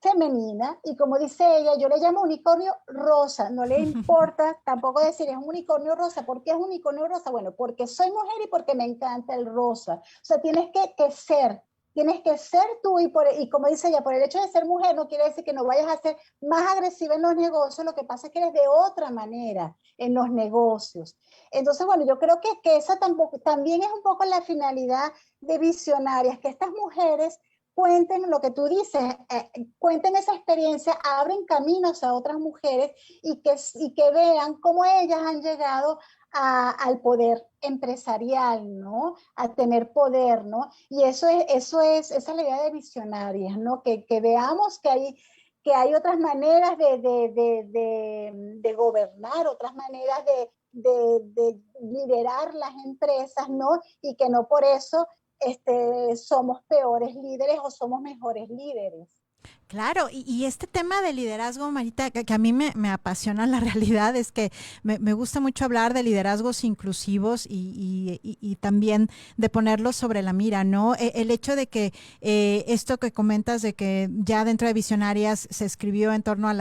Speaker 4: femenina y como dice ella, yo le llamo unicornio rosa, no le importa tampoco decir es un unicornio rosa. ¿Por qué es un unicornio rosa? Bueno, porque soy mujer y porque me encanta el rosa. O sea, tienes que ser tú y como dice ella, por el hecho de ser mujer no quiere decir que no vayas a ser más agresiva en los negocios, lo que pasa es que eres de otra manera en los negocios. Entonces, bueno, yo creo que esa también es un poco la finalidad de Visionarias, que estas mujeres cuenten lo que tú dices, cuenten esa experiencia, abren caminos a otras mujeres y que vean cómo ellas han llegado al poder empresarial, ¿no? A tener poder, ¿no? Y esa es la idea de Visionarias, ¿no? Que veamos que hay otras maneras de gobernar, otras maneras de liderar las empresas, ¿no? Y que no por eso somos peores líderes o somos mejores líderes.
Speaker 3: Claro, y este tema de liderazgo, Marita, que a mí me apasiona la realidad, es que me gusta mucho hablar de liderazgos inclusivos y también de ponerlos sobre la mira, ¿no? El hecho de que esto que comentas de que ya dentro de Visionarias se escribió en torno a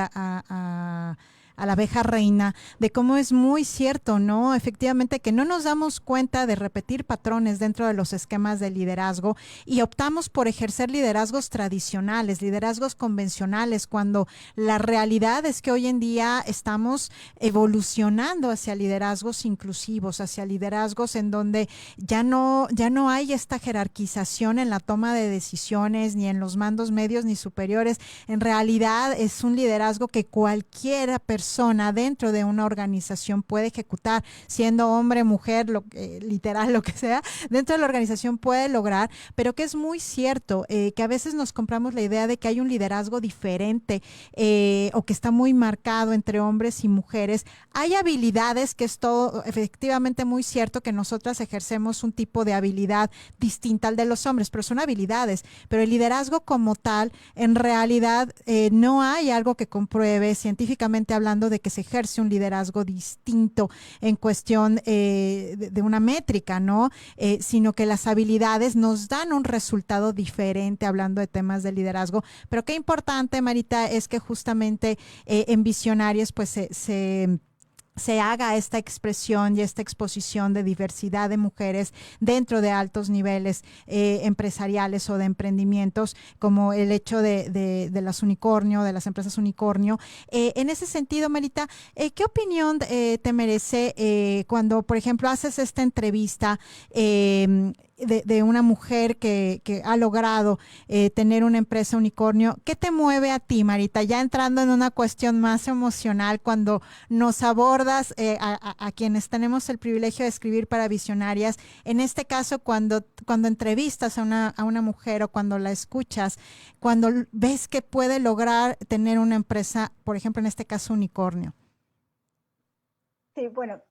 Speaker 3: la abeja reina, de cómo es muy cierto, ¿no? Efectivamente que no nos damos cuenta de repetir patrones dentro de los esquemas de liderazgo y optamos por ejercer liderazgos tradicionales, liderazgos convencionales, cuando la realidad es que hoy en día estamos evolucionando hacia liderazgos inclusivos, hacia liderazgos en donde ya no hay esta jerarquización en la toma de decisiones, ni en los mandos medios ni superiores. En realidad es un liderazgo que cualquiera persona dentro de una organización puede ejecutar, siendo hombre, mujer, literal, lo que sea, dentro de la organización puede lograr, pero que es muy cierto que a veces nos compramos la idea de que hay un liderazgo diferente o que está muy marcado entre hombres y mujeres. Hay habilidades, que es todo efectivamente muy cierto, que nosotras ejercemos un tipo de habilidad distinta al de los hombres, pero son habilidades, pero el liderazgo como tal, en realidad no hay algo que compruebe científicamente hablando de que se ejerce un liderazgo distinto en cuestión de una métrica, ¿no? Sino que las habilidades nos dan un resultado diferente hablando de temas de liderazgo. Pero qué importante, Marita, es que justamente en Visionarios pues se haga esta expresión y esta exposición de diversidad de mujeres dentro de altos niveles empresariales o de emprendimientos, como el hecho de las unicornio, de las empresas unicornio. En ese sentido, Marita, ¿qué opinión te merece cuando, por ejemplo, haces esta entrevista de una mujer que ha logrado tener una empresa unicornio? ¿Qué te mueve a ti, Marita? Ya entrando en una cuestión más emocional, cuando nos abordas a quienes tenemos el privilegio de escribir para Visionarias, en este caso cuando entrevistas a una mujer o cuando la escuchas, cuando ves que puede lograr tener una empresa, por ejemplo, en este caso unicornio.
Speaker 4: Sí, bueno,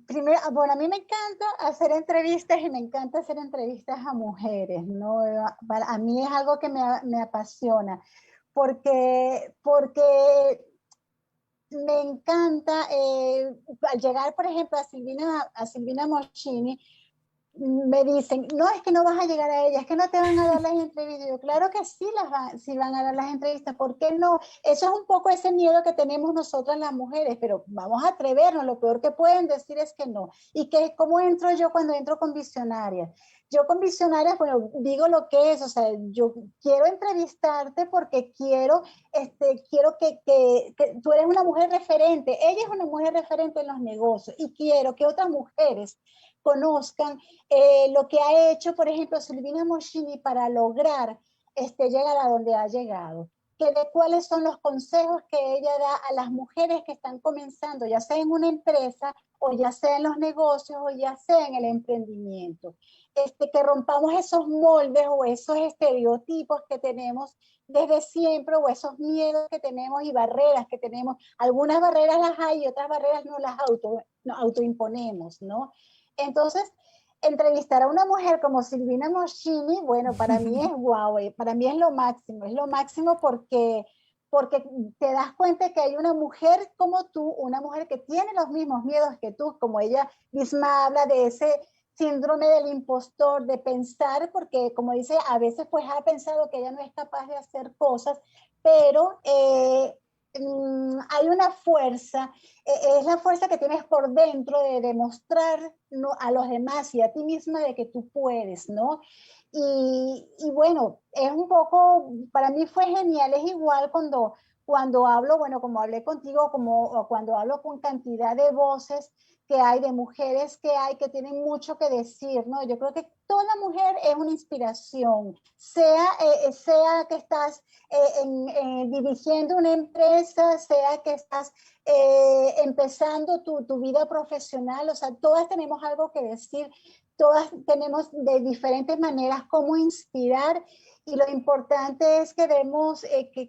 Speaker 4: primero, bueno, a mí me encanta hacer entrevistas y me encanta hacer entrevistas a mujeres, ¿no? A mí es algo que me apasiona, porque me encanta, al llegar, por ejemplo, a Silvina Moschini, me dicen, no, es que no vas a llegar a ella, es que no te van a dar las entrevistas. Yo, claro que sí, sí van a dar las entrevistas, ¿por qué no? Eso es un poco ese miedo que tenemos nosotras las mujeres, pero vamos a atrevernos, lo peor que pueden decir es que no. ¿Y que cómo entro yo cuando entro con visionarias? Yo con visionarias, bueno, digo lo que es, o sea, yo quiero entrevistarte porque quiero que tú eres una mujer referente, ella es una mujer referente en los negocios y quiero que otras mujeres conozcan lo que ha hecho, por ejemplo, Silvina Moschini para lograr llegar a donde ha llegado. De cuáles son los consejos que ella da a las mujeres que están comenzando, ya sea en una empresa o ya sea en los negocios o ya sea en el emprendimiento. Que rompamos esos moldes o esos estereotipos que tenemos desde siempre o esos miedos que tenemos y barreras que tenemos. Algunas barreras las hay y otras barreras no las autoimponemos, ¿no? Entonces, entrevistar a una mujer como Silvina Moschini, bueno, para mí es wow, para mí es lo máximo porque te das cuenta que hay una mujer como tú, una mujer que tiene los mismos miedos que tú, como ella misma habla de ese síndrome del impostor, de pensar, porque como dice, a veces pues ha pensado que ella no es capaz de hacer cosas, pero hay una fuerza, es la fuerza que tienes por dentro de demostrar, ¿no?, a los demás y a ti misma de que tú puedes, ¿no? Y bueno, es un poco, para mí fue genial, es igual cuando hablo, bueno, como hablé contigo, como cuando hablo con cantidad de voces que hay, de mujeres que hay, que tienen mucho que decir, ¿no? Yo creo que toda mujer es una inspiración, sea que estás dirigiendo una empresa, sea que estás empezando tu vida profesional, o sea, todas tenemos algo que decir, todas tenemos de diferentes maneras cómo inspirar y lo importante es que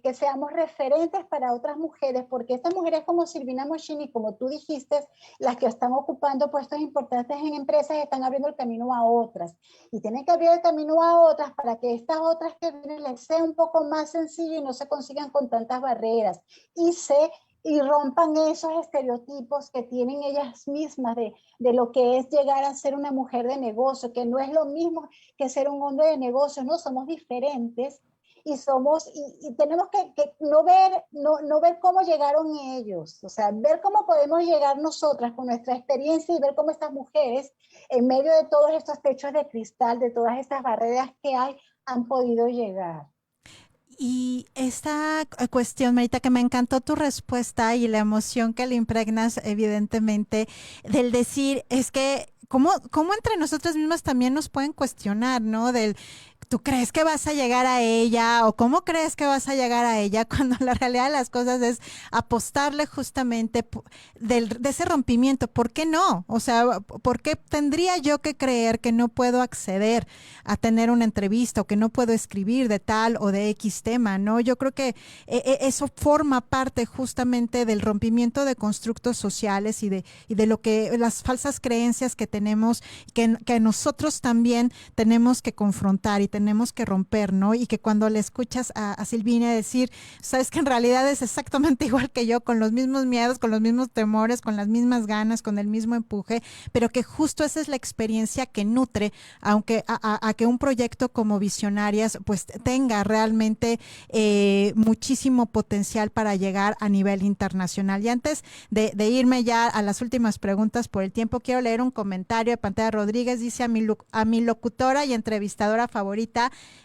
Speaker 4: que seamos referentes para otras mujeres, porque estas mujeres como Silvina Moschini, como tú dijiste, las que están ocupando puestos importantes en empresas están abriendo el camino a otras y tienen que abrir el camino a otras para que estas otras que vienen les sea un poco más sencillo y no se consigan con tantas barreras y rompan esos estereotipos que tienen ellas mismas de lo que es llegar a ser una mujer de negocio, que no es lo mismo que ser un hombre de negocio, no, somos diferentes y tenemos que no ver cómo llegaron ellos, o sea, ver cómo podemos llegar nosotras con nuestra experiencia y ver cómo estas mujeres, en medio de todos estos techos de cristal, de todas estas barreras que hay, han podido llegar.
Speaker 3: Y esta cuestión, Marita, que me encantó tu respuesta y la emoción que le impregnas, evidentemente, del decir, es que, ¿cómo entre nosotros mismos también nos pueden cuestionar, ¿no? ¿Tú crees que vas a llegar a ella o cómo crees que vas a llegar a ella? Cuando la realidad de las cosas es apostarle justamente de ese rompimiento. ¿Por qué no? O sea, ¿por qué tendría yo que creer que no puedo acceder a tener una entrevista o que no puedo escribir de tal o de X tema, ¿no? Yo creo que eso forma parte justamente del rompimiento de constructos sociales y de lo que las falsas creencias que tenemos, que nosotros también tenemos que confrontar y tenemos que romper, ¿no? Y que cuando le escuchas a Silvina decir, sabes que en realidad es exactamente igual que yo, con los mismos miedos, con los mismos temores, con las mismas ganas, con el mismo empuje, pero que justo esa es la experiencia que nutre, aunque a que un proyecto como Visionarias pues tenga realmente muchísimo potencial para llegar a nivel internacional. Y antes de irme ya a las últimas preguntas por el tiempo, quiero leer un comentario de Pantera Rodríguez. Dice: a mi locutora y entrevistadora favorita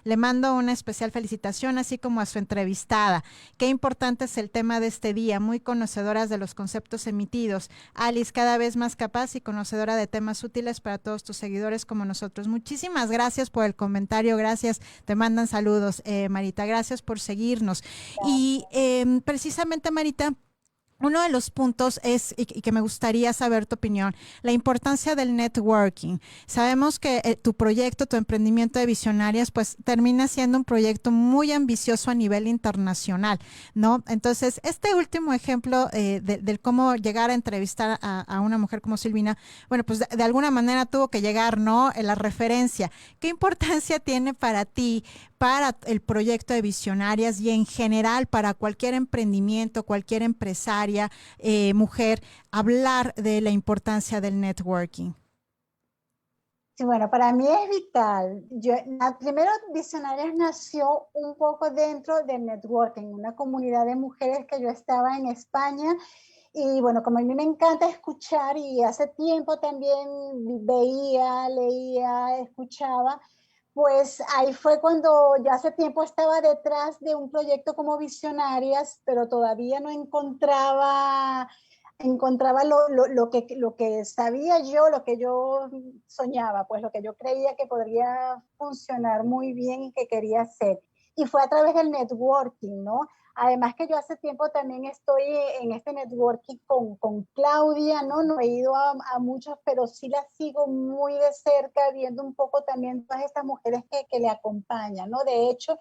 Speaker 3: le mando una especial felicitación, así como a su entrevistada. Qué importante es el tema de este día, muy conocedoras de los conceptos emitidos. Alice, cada vez más capaz y conocedora de temas útiles para todos tus seguidores como nosotros. Muchísimas gracias por el comentario, gracias, te mandan saludos, Marita, gracias por seguirnos. Y precisamente, Marita, uno de los puntos es, y que me gustaría saber tu opinión, la importancia del networking. Sabemos que tu proyecto, tu emprendimiento de Visionarias, pues termina siendo un proyecto muy ambicioso a nivel internacional, ¿no? Entonces, este último ejemplo del cómo llegar a entrevistar a una mujer como Silvina, bueno, pues de alguna manera tuvo que llegar, ¿no? La referencia. ¿Qué importancia tiene para ti, para el proyecto de Visionarias y en general para cualquier emprendimiento, cualquier empresaria, mujer, hablar de la importancia del networking?
Speaker 4: Sí, bueno, para mí es vital. Primero, Visionarias nació un poco dentro del networking, una comunidad de mujeres que yo estaba en España. Y bueno, como a mí me encanta escuchar y hace tiempo también veía, leía, escuchaba, pues ahí fue cuando ya hace tiempo estaba detrás de un proyecto como Visionarias, pero todavía no encontraba lo que sabía yo, lo que yo soñaba, pues lo que yo creía que podría funcionar muy bien y que quería hacer. Y fue a través del networking, ¿no? Además que yo hace tiempo también estoy en este networking con Claudia, ¿no? No he ido a muchos, pero sí la sigo muy de cerca, viendo un poco también todas estas mujeres que le acompañan, ¿no? De hecho,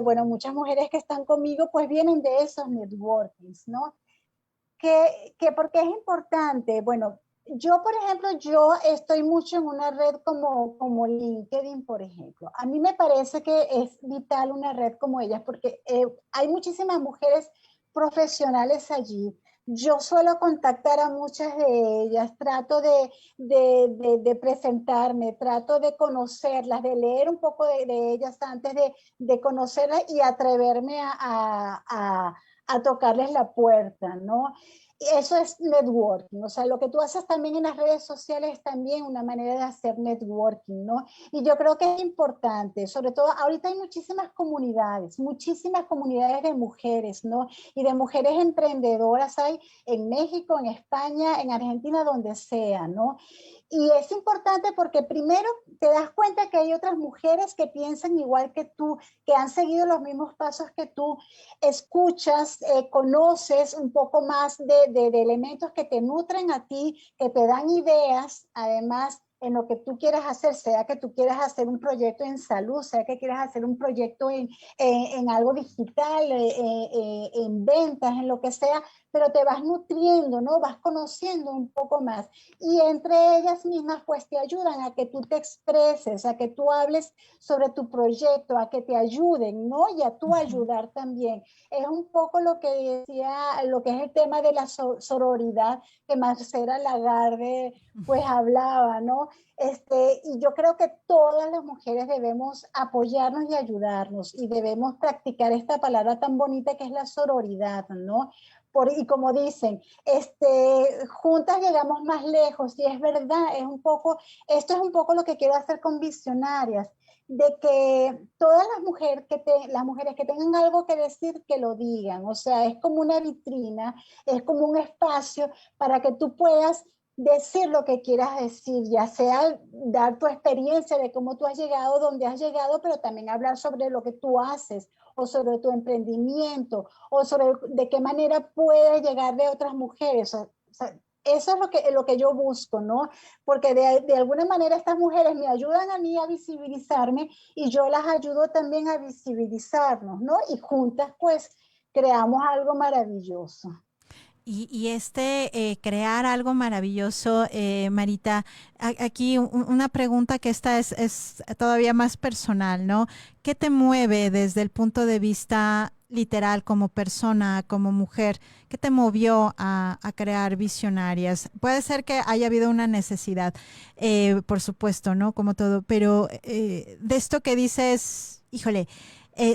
Speaker 4: bueno, muchas mujeres que están conmigo pues vienen de esos networkings, ¿no? ¿Por qué es importante? Bueno, yo, por ejemplo, yo estoy mucho en una red como LinkedIn, por ejemplo. A mí me parece que es vital una red como ellas porque hay muchísimas mujeres profesionales allí. Yo suelo contactar a muchas de ellas, trato de presentarme, trato de conocerlas, de leer un poco de ellas antes de conocerlas y atreverme a tocarles la puerta, ¿no? Eso es networking, o sea, lo que tú haces también en las redes sociales es también una manera de hacer networking, ¿no? Y yo creo que es importante, sobre todo ahorita hay muchísimas comunidades de mujeres, ¿no? Y de mujeres emprendedoras hay en México, en España, en Argentina, donde sea, ¿no? Y es importante porque primero te das cuenta que hay otras mujeres que piensan igual que tú, que han seguido los mismos pasos que tú, escuchas, conoces un poco más de elementos que te nutren a ti, que te dan ideas, además en lo que tú quieras hacer, sea que tú quieras hacer un proyecto en salud, sea que quieras hacer un proyecto en algo digital, en ventas, en lo que sea, pero te vas nutriendo, ¿no? Vas conociendo un poco más. Y entre ellas mismas, pues te ayudan a que tú te expreses, a que tú hables sobre tu proyecto, a que te ayuden, ¿no? Y a tú ayudar también. Es un poco lo que decía, lo que es el tema de la sororidad que Marcela Lagarde pues hablaba, ¿no? Y yo creo que todas las mujeres debemos apoyarnos y ayudarnos y debemos practicar esta palabra tan bonita que es la sororidad, ¿no? Y como dicen, juntas llegamos más lejos y es verdad, esto es un poco lo que quiero hacer con Visionarias, de que todas las mujeres que tengan algo que decir, que lo digan. O sea, es como una vitrina, es como un espacio para que tú puedas decir lo que quieras decir, ya sea dar tu experiencia de cómo tú has llegado, donde has llegado, pero también hablar sobre lo que tú haces o sobre tu emprendimiento o sobre de qué manera puedes llegar de otras mujeres. O sea, eso es lo que yo busco, ¿no? Porque de alguna manera estas mujeres me ayudan a mí a visibilizarme y yo las ayudo también a visibilizarnos, ¿no? Y juntas pues creamos algo maravilloso.
Speaker 3: Crear algo maravilloso, Marita, aquí una pregunta que esta es todavía más personal, ¿no? ¿Qué te mueve desde el punto de vista literal como persona, como mujer? ¿Qué te movió a crear Visionarias? Puede ser que haya habido una necesidad, por supuesto, ¿no? Como todo, pero de esto que dices, híjole,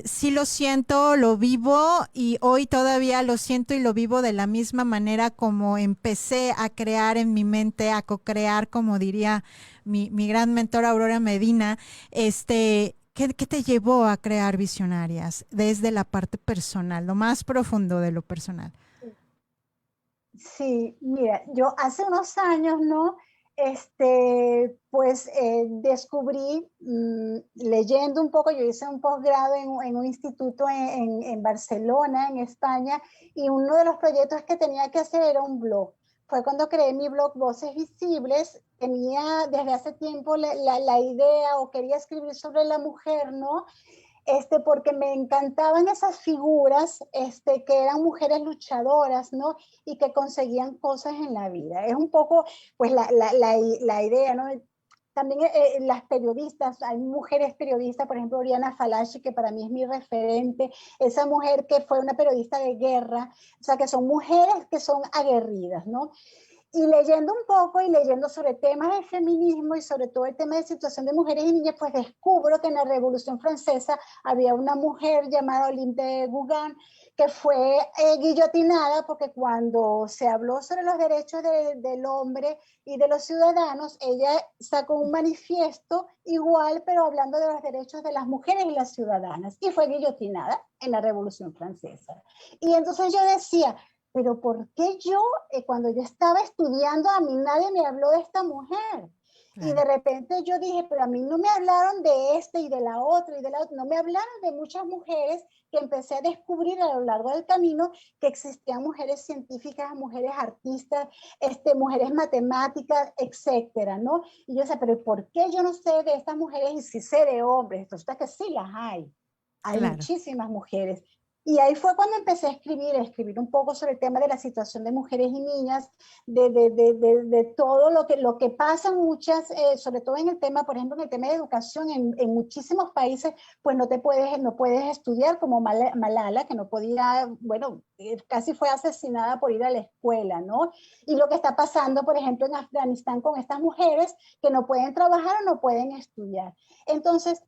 Speaker 3: sí lo siento, lo vivo y hoy todavía lo siento y lo vivo de la misma manera como empecé a crear en mi mente, a co-crear, como diría mi gran mentora Aurora Medina. ¿Qué te llevó a crear Visionarias desde la parte personal, lo más profundo de lo personal?
Speaker 4: Sí, mira, yo hace unos años, ¿no? Pues descubrí, leyendo un poco, yo hice un posgrado en un instituto en Barcelona, en España, y uno de los proyectos que tenía que hacer era un blog. Fue cuando creé mi blog Voces Visibles, tenía desde hace tiempo la idea o quería escribir sobre la mujer, ¿no? Porque me encantaban esas figuras, que eran mujeres luchadoras, ¿no? Y que conseguían cosas en la vida. Es un poco, pues, la idea, ¿no? También las periodistas, hay mujeres periodistas, por ejemplo, Oriana Fallaci, que para mí es mi referente, esa mujer que fue una periodista de guerra, o sea, que son mujeres que son aguerridas, ¿no? Y leyendo un poco y leyendo sobre temas de feminismo y sobre todo el tema de situación de mujeres y niñas, pues descubro que en la Revolución Francesa había una mujer llamada Olympe de Gouges que fue guillotinada porque cuando se habló sobre los derechos del hombre y de los ciudadanos, ella sacó un manifiesto igual, pero hablando de los derechos de las mujeres y las ciudadanas, y fue guillotinada en la Revolución Francesa. Y entonces yo decía, pero ¿por qué yo, cuando yo estaba estudiando, a mí nadie me habló de esta mujer? Claro. Y de repente yo dije, pero a mí no me hablaron de este y de la otra y de la otra, no me hablaron de muchas mujeres que empecé a descubrir a lo largo del camino que existían mujeres científicas, mujeres artistas, mujeres matemáticas, etcétera, ¿no? Y yo decía, pero ¿por qué yo no sé de estas mujeres y sí sé de hombres? Entonces, que sí las hay. Hay claro. Muchísimas mujeres. Y ahí fue cuando empecé a escribir un poco sobre el tema de la situación de mujeres y niñas, de todo lo que pasa muchas, sobre todo en el tema, por ejemplo, en el tema de educación, en muchísimos países, pues no puedes estudiar, como Malala, que no podía, bueno, casi fue asesinada por ir a la escuela, ¿no? Y lo que está pasando, por ejemplo, en Afganistán con estas mujeres que no pueden trabajar o no pueden estudiar. Entonces,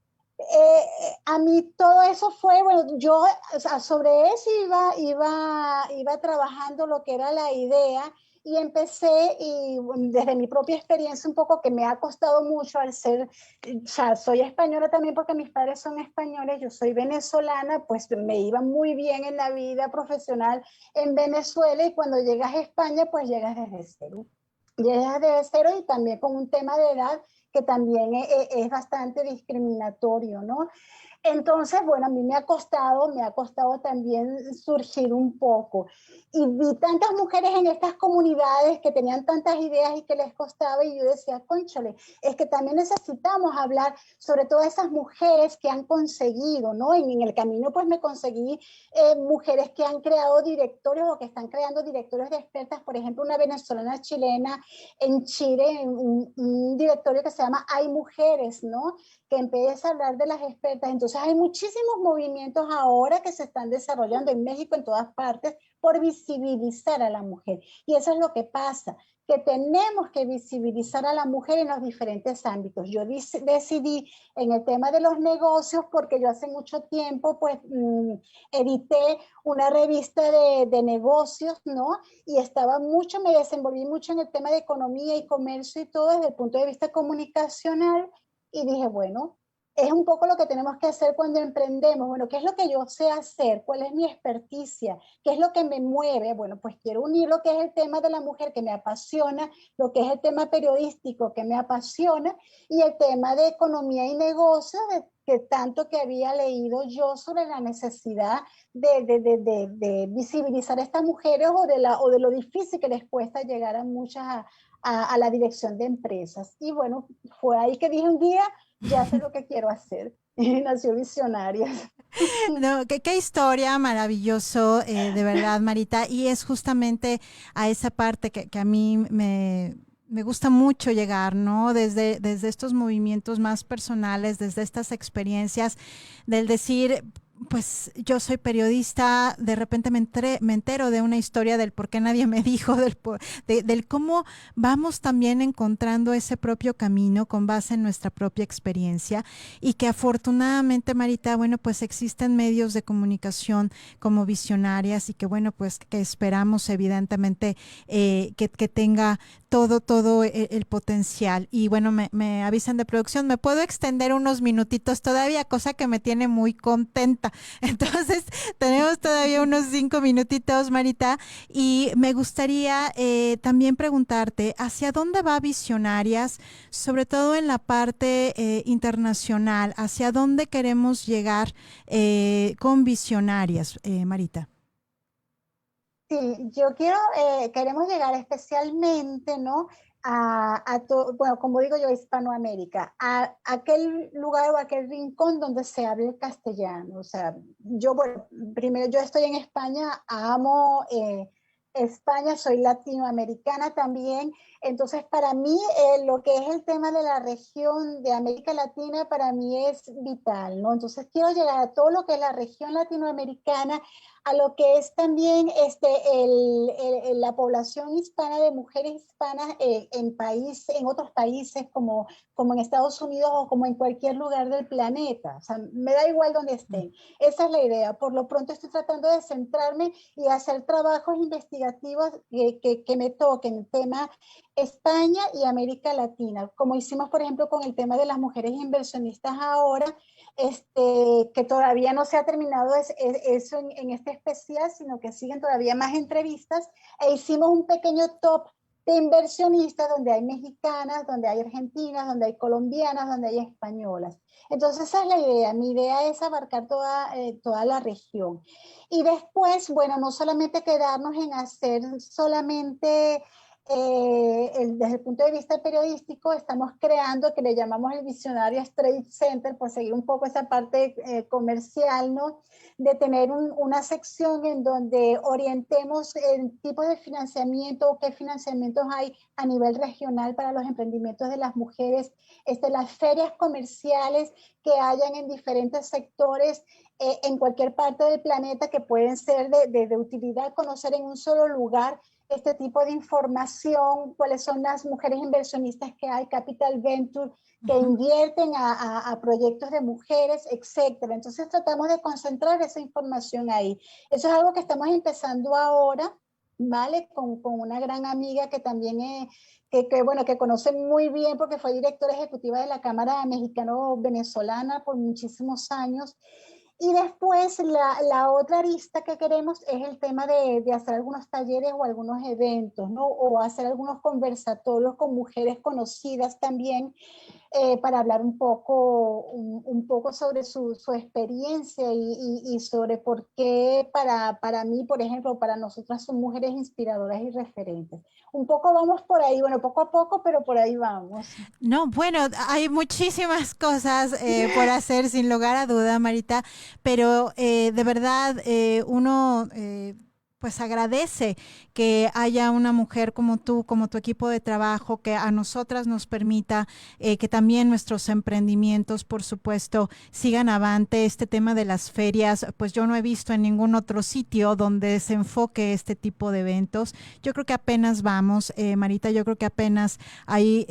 Speaker 4: a mí todo eso fue, bueno, yo o sea, sobre eso iba trabajando lo que era la idea y empecé, y desde mi propia experiencia un poco que me ha costado mucho al ser, o sea, soy española también porque mis padres son españoles, yo soy venezolana, pues me iba muy bien en la vida profesional en Venezuela y cuando llegas a España, pues llegas desde cero. Llegas desde cero y también con un tema de edad que también es bastante discriminatorio, ¿no? Entonces, bueno, a mí me ha costado también surgir un poco. Y vi tantas mujeres en estas comunidades que tenían tantas ideas y que les costaba, y yo decía, cónchale, es que también necesitamos hablar sobre todas esas mujeres que han conseguido, ¿no? En el camino, pues me conseguí mujeres que han creado directorios o que están creando directorios de expertas, por ejemplo, una venezolana chilena en Chile, un directorio que se llama Hay Mujeres, ¿no? Que empieza a hablar de las expertas. Entonces hay muchísimos movimientos ahora que se están desarrollando en México, en todas partes, por visibilizar a la mujer. Y eso es lo que pasa, que tenemos que visibilizar a la mujer en los diferentes ámbitos. Yo decidí en el tema de los negocios, porque yo hace mucho tiempo pues edité una revista de negocios, ¿no? Y me desenvolví mucho en el tema de economía y comercio y todo desde el punto de vista comunicacional. Y dije, bueno, es un poco lo que tenemos que hacer cuando emprendemos. Bueno, ¿qué es lo que yo sé hacer? ¿Cuál es mi experticia? ¿Qué es lo que me mueve? Bueno, pues quiero unir lo que es el tema de la mujer que me apasiona, lo que es el tema periodístico que me apasiona y el tema de economía y negocios, que tanto que había leído yo sobre la necesidad de visibilizar a estas mujeres o de lo difícil que les cuesta llegar a muchas a la dirección de empresas. Y bueno, fue ahí que dije un día, ya sé lo que quiero hacer. Y nació Visionaria.
Speaker 3: No, qué historia maravilloso, de verdad, Marita. Y es justamente a esa parte que a mí me gusta mucho llegar, ¿no? Desde estos movimientos más personales, desde estas experiencias, del decir, pues yo soy periodista, de repente me entero de una historia del por qué nadie me dijo, del cómo vamos también encontrando ese propio camino con base en nuestra propia experiencia y que afortunadamente, Marita, bueno, pues existen medios de comunicación como Visionarias y que bueno, pues que esperamos evidentemente que tenga todo el potencial. Y bueno, me avisan de producción, me puedo extender unos minutitos todavía, cosa que me tiene muy contenta. Entonces, tenemos todavía unos 5 minutitos, Marita, y me gustaría también preguntarte, ¿hacia dónde va Visionarias, sobre todo en la parte internacional? ¿Hacia dónde queremos llegar con Visionarias, Marita?
Speaker 4: Sí, queremos llegar especialmente, ¿no? Bueno, como digo yo, Hispanoamérica, a aquel lugar o aquel rincón donde se habla el castellano. O sea, bueno, primero yo estoy en España, amo España, soy latinoamericana también, entonces para mí lo que es el tema de la región de América Latina para mí es vital, ¿no? Entonces quiero llegar a todo lo que es la región latinoamericana, a lo que es también la población hispana, de mujeres hispanas en otros países como en Estados Unidos o como en cualquier lugar del planeta. O sea, me da igual donde estén. Esa es la idea. Por lo pronto estoy tratando de centrarme y hacer trabajos investigativos que me toquen el tema España y América Latina, como hicimos, por ejemplo, con el tema de las mujeres inversionistas ahora, que todavía no se ha terminado eso en este especial, sino que siguen todavía más entrevistas, e hicimos un pequeño top de inversionistas donde hay mexicanas, donde hay argentinas, donde hay colombianas, donde hay españolas. Entonces esa es la idea. Mi idea es abarcar toda la región. Y después, bueno, no solamente quedarnos en hacer solamente desde el punto de vista periodístico, estamos creando, que le llamamos el Visionario Trade Center, por seguir un poco esa parte comercial, ¿no? De tener una sección en donde orientemos el tipo de financiamiento o qué financiamientos hay a nivel regional para los emprendimientos de las mujeres, las ferias comerciales que hayan en diferentes sectores en cualquier parte del planeta, que pueden ser de utilidad conocer en un solo lugar este tipo de información, cuáles son las mujeres inversionistas que hay, Capital Venture, que invierten a proyectos de mujeres, etcétera. Entonces tratamos de concentrar esa información ahí. Eso es algo que estamos empezando ahora, ¿vale? Con una gran amiga que también bueno, que conoce muy bien porque fue directora ejecutiva de la Cámara Mexicano-Venezolana por muchísimos años. Y después la otra arista que queremos es el tema de hacer algunos talleres o algunos eventos, ¿no? O hacer algunos conversatorios con mujeres conocidas también, para hablar un poco sobre su experiencia y sobre por qué para mí, por ejemplo, para nosotras son mujeres inspiradoras y referentes. Un poco vamos por ahí, bueno, poco a poco, pero por ahí vamos.
Speaker 3: No, bueno, hay muchísimas cosas por hacer, sin lugar a duda, Marita, pero de verdad uno pues agradece que haya una mujer como tú, como tu equipo de trabajo, que a nosotras nos permita que también nuestros emprendimientos, por supuesto, sigan avante. Este tema de las ferias, pues yo no he visto en ningún otro sitio donde se enfoque este tipo de eventos. Yo creo que apenas vamos, Marita, yo creo que apenas hay,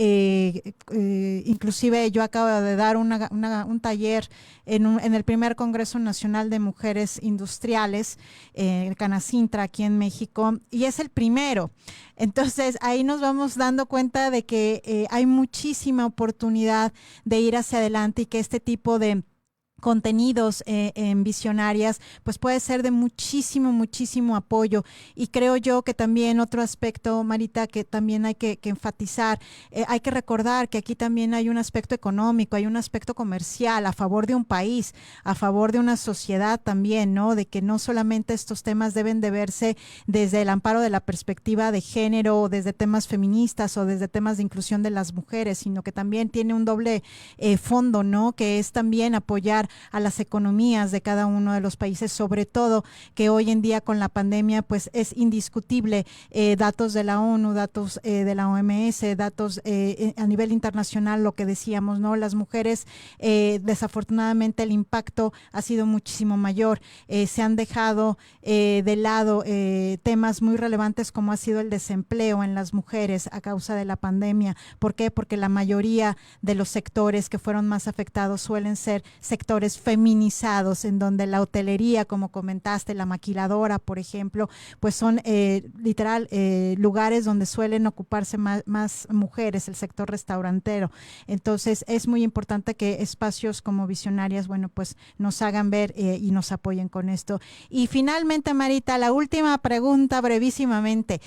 Speaker 3: inclusive yo acabo de dar un taller en el primer Congreso Nacional de Mujeres Industriales, Canacintra, aquí en México, y es el primero. Entonces ahí nos vamos dando cuenta de que hay muchísima oportunidad de ir hacia adelante y que este tipo de contenidos en Visionarias, pues puede ser de muchísimo apoyo. Y creo yo que también otro aspecto, Marita, que también hay que enfatizar, hay que recordar que aquí también hay un aspecto económico, hay un aspecto comercial a favor de un país, a favor de una sociedad también, ¿no? De que no solamente estos temas deben de verse desde el amparo de la perspectiva de género, o desde temas feministas o desde temas de inclusión de las mujeres, sino que también tiene un doble fondo, ¿no? Que es también apoyar a las economías de cada uno de los países, sobre todo que hoy en día con la pandemia pues es indiscutible, datos de la ONU, datos de la OMS, datos a nivel internacional, lo que decíamos, ¿no? Las mujeres, desafortunadamente el impacto ha sido muchísimo mayor, se han dejado de lado temas muy relevantes como ha sido el desempleo en las mujeres a causa de la pandemia. ¿Por qué? Porque la mayoría de los sectores que fueron más afectados suelen ser sectores feminizados, en donde la hotelería, como comentaste, la maquiladora, por ejemplo, pues son literal lugares donde suelen ocuparse más mujeres, el sector restaurantero. Entonces es muy importante que espacios como Visionarias, bueno, pues nos hagan ver y nos apoyen con esto. Y finalmente, Marita, la última pregunta brevísimamente.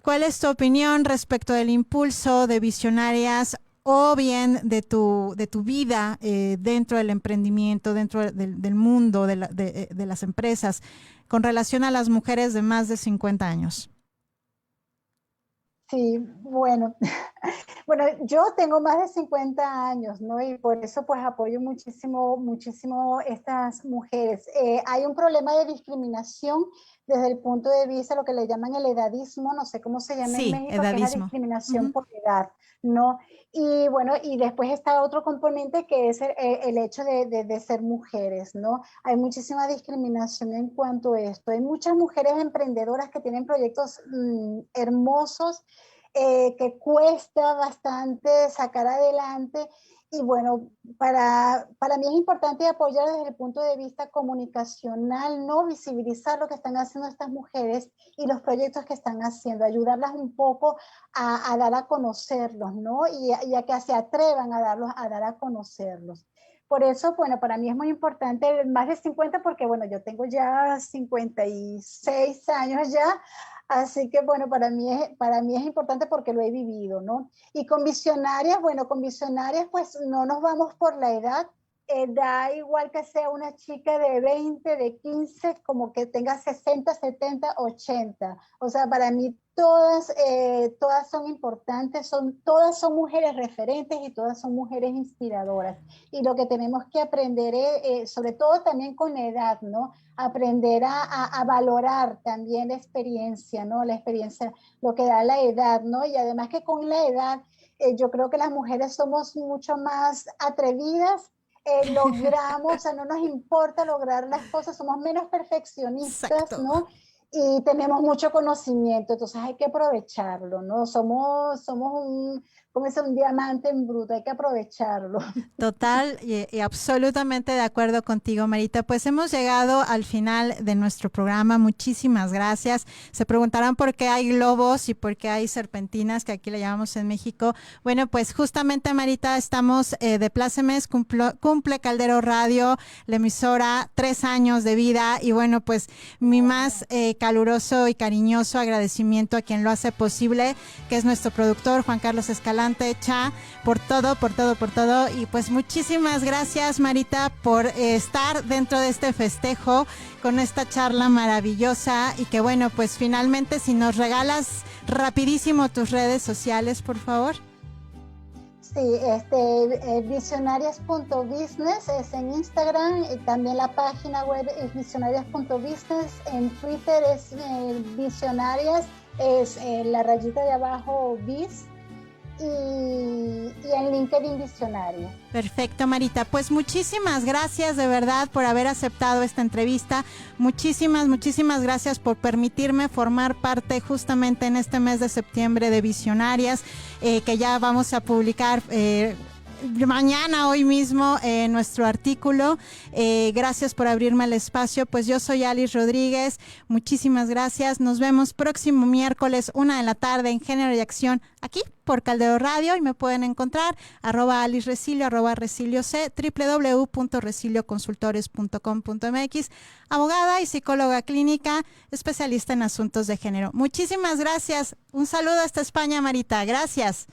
Speaker 3: ¿Cuál es tu opinión respecto del impulso de Visionarias o bien de tu vida dentro del emprendimiento, dentro del mundo de las empresas, con relación a las mujeres de más de 50 años?
Speaker 4: Sí, bueno, Bueno, yo tengo más de 50 años, ¿no? Y por eso pues apoyo muchísimo, muchísimo estas mujeres. Hay un problema de discriminación desde el punto de vista de lo que le llaman el edadismo, no sé cómo se llama en
Speaker 3: Sí,
Speaker 4: México, que es la
Speaker 3: edadismo.
Speaker 4: discriminación por edad, ¿no? Y bueno, y después está otro componente que es el hecho de ser mujeres, ¿no? Hay muchísima discriminación en cuanto a esto. Hay muchas mujeres emprendedoras que tienen proyectos hermosos, que cuesta bastante sacar adelante. Y bueno, para mí es importante apoyar desde el punto de vista comunicacional, ¿no? Visibilizar lo que están haciendo estas mujeres y los proyectos que están haciendo, ayudarlas un poco a dar a conocerlos, ¿no? Y a que se atrevan a dar a conocerlos. Por eso, bueno, para mí es muy importante más de 50 porque, bueno, yo tengo ya 56 años ya, así que, bueno, para mí es importante porque lo he vivido, ¿no? Y con visionarias, bueno, con visionarias pues no nos vamos por la edad, da igual que sea una chica de 20, de 15, como que tenga 60, 70, 80. O sea, para mí todas son importantes, todas son mujeres referentes y todas son mujeres inspiradoras. Y lo que tenemos que aprender es, sobre todo también con la edad, ¿no? Aprender a valorar también la experiencia, ¿no? La experiencia, lo que da la edad, ¿no? Y además que con la edad, yo creo que las mujeres somos mucho más atrevidas, logramos, o sea, no nos importa lograr las cosas, somos menos perfeccionistas,
Speaker 3: Exacto.
Speaker 4: ¿no? Y tenemos mucho conocimiento, entonces hay que aprovecharlo, ¿no? Somos como es un diamante en bruto, hay que aprovecharlo.
Speaker 3: Total y absolutamente de acuerdo contigo, Marita. Pues hemos llegado al final de nuestro programa. Muchísimas gracias. Se preguntarán por qué hay globos y por qué hay serpentinas, que aquí le llamamos en México. Bueno, pues justamente, Marita, estamos de plácemes, cumple Caldero Radio, la emisora, 3 años de vida. Y bueno, pues mi más caluroso y cariñoso agradecimiento a quien lo hace posible, que es nuestro productor, Juan Carlos Escalante, Cha, por todo. Y pues muchísimas gracias, Marita, por estar dentro de este festejo con esta charla maravillosa. Y que bueno, pues finalmente si nos regalas rapidísimo tus redes sociales, por favor.
Speaker 4: Sí, visionarias.business es en Instagram, y también la página web es visionarias.business, en Twitter es visionarias, es la rayita de abajo bis, y en LinkedIn Visionaria.
Speaker 3: Perfecto, Marita. Pues muchísimas gracias de verdad por haber aceptado esta entrevista. Muchísimas gracias por permitirme formar parte justamente en este mes de septiembre de Visionarias, que ya vamos a publicar mañana, hoy mismo, nuestro artículo. Gracias por abrirme el espacio. Pues yo soy Alice Rodríguez. Muchísimas gracias. Nos vemos próximo miércoles, 1:00 p.m. en Género y Acción, aquí por Caldero Radio, y me pueden encontrar @Alice Resilio, @ResilioC, www.resilioconsultores.com.mx, abogada y psicóloga clínica, especialista en asuntos de género. Muchísimas gracias. Un saludo hasta España, Marita. Gracias,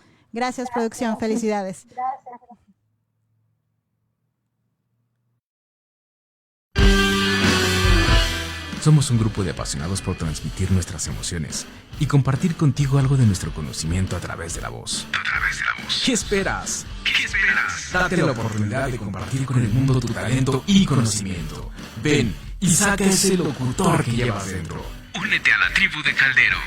Speaker 3: producción. Felicidades.
Speaker 4: Gracias.
Speaker 1: Somos un grupo de apasionados por transmitir nuestras emociones y compartir contigo algo de nuestro conocimiento a través de la voz. ¿Qué esperas? Date la oportunidad de compartir con el mundo tu talento y conocimiento. Ven y saca ese locutor que llevas dentro.
Speaker 2: Únete a la tribu de Caldero.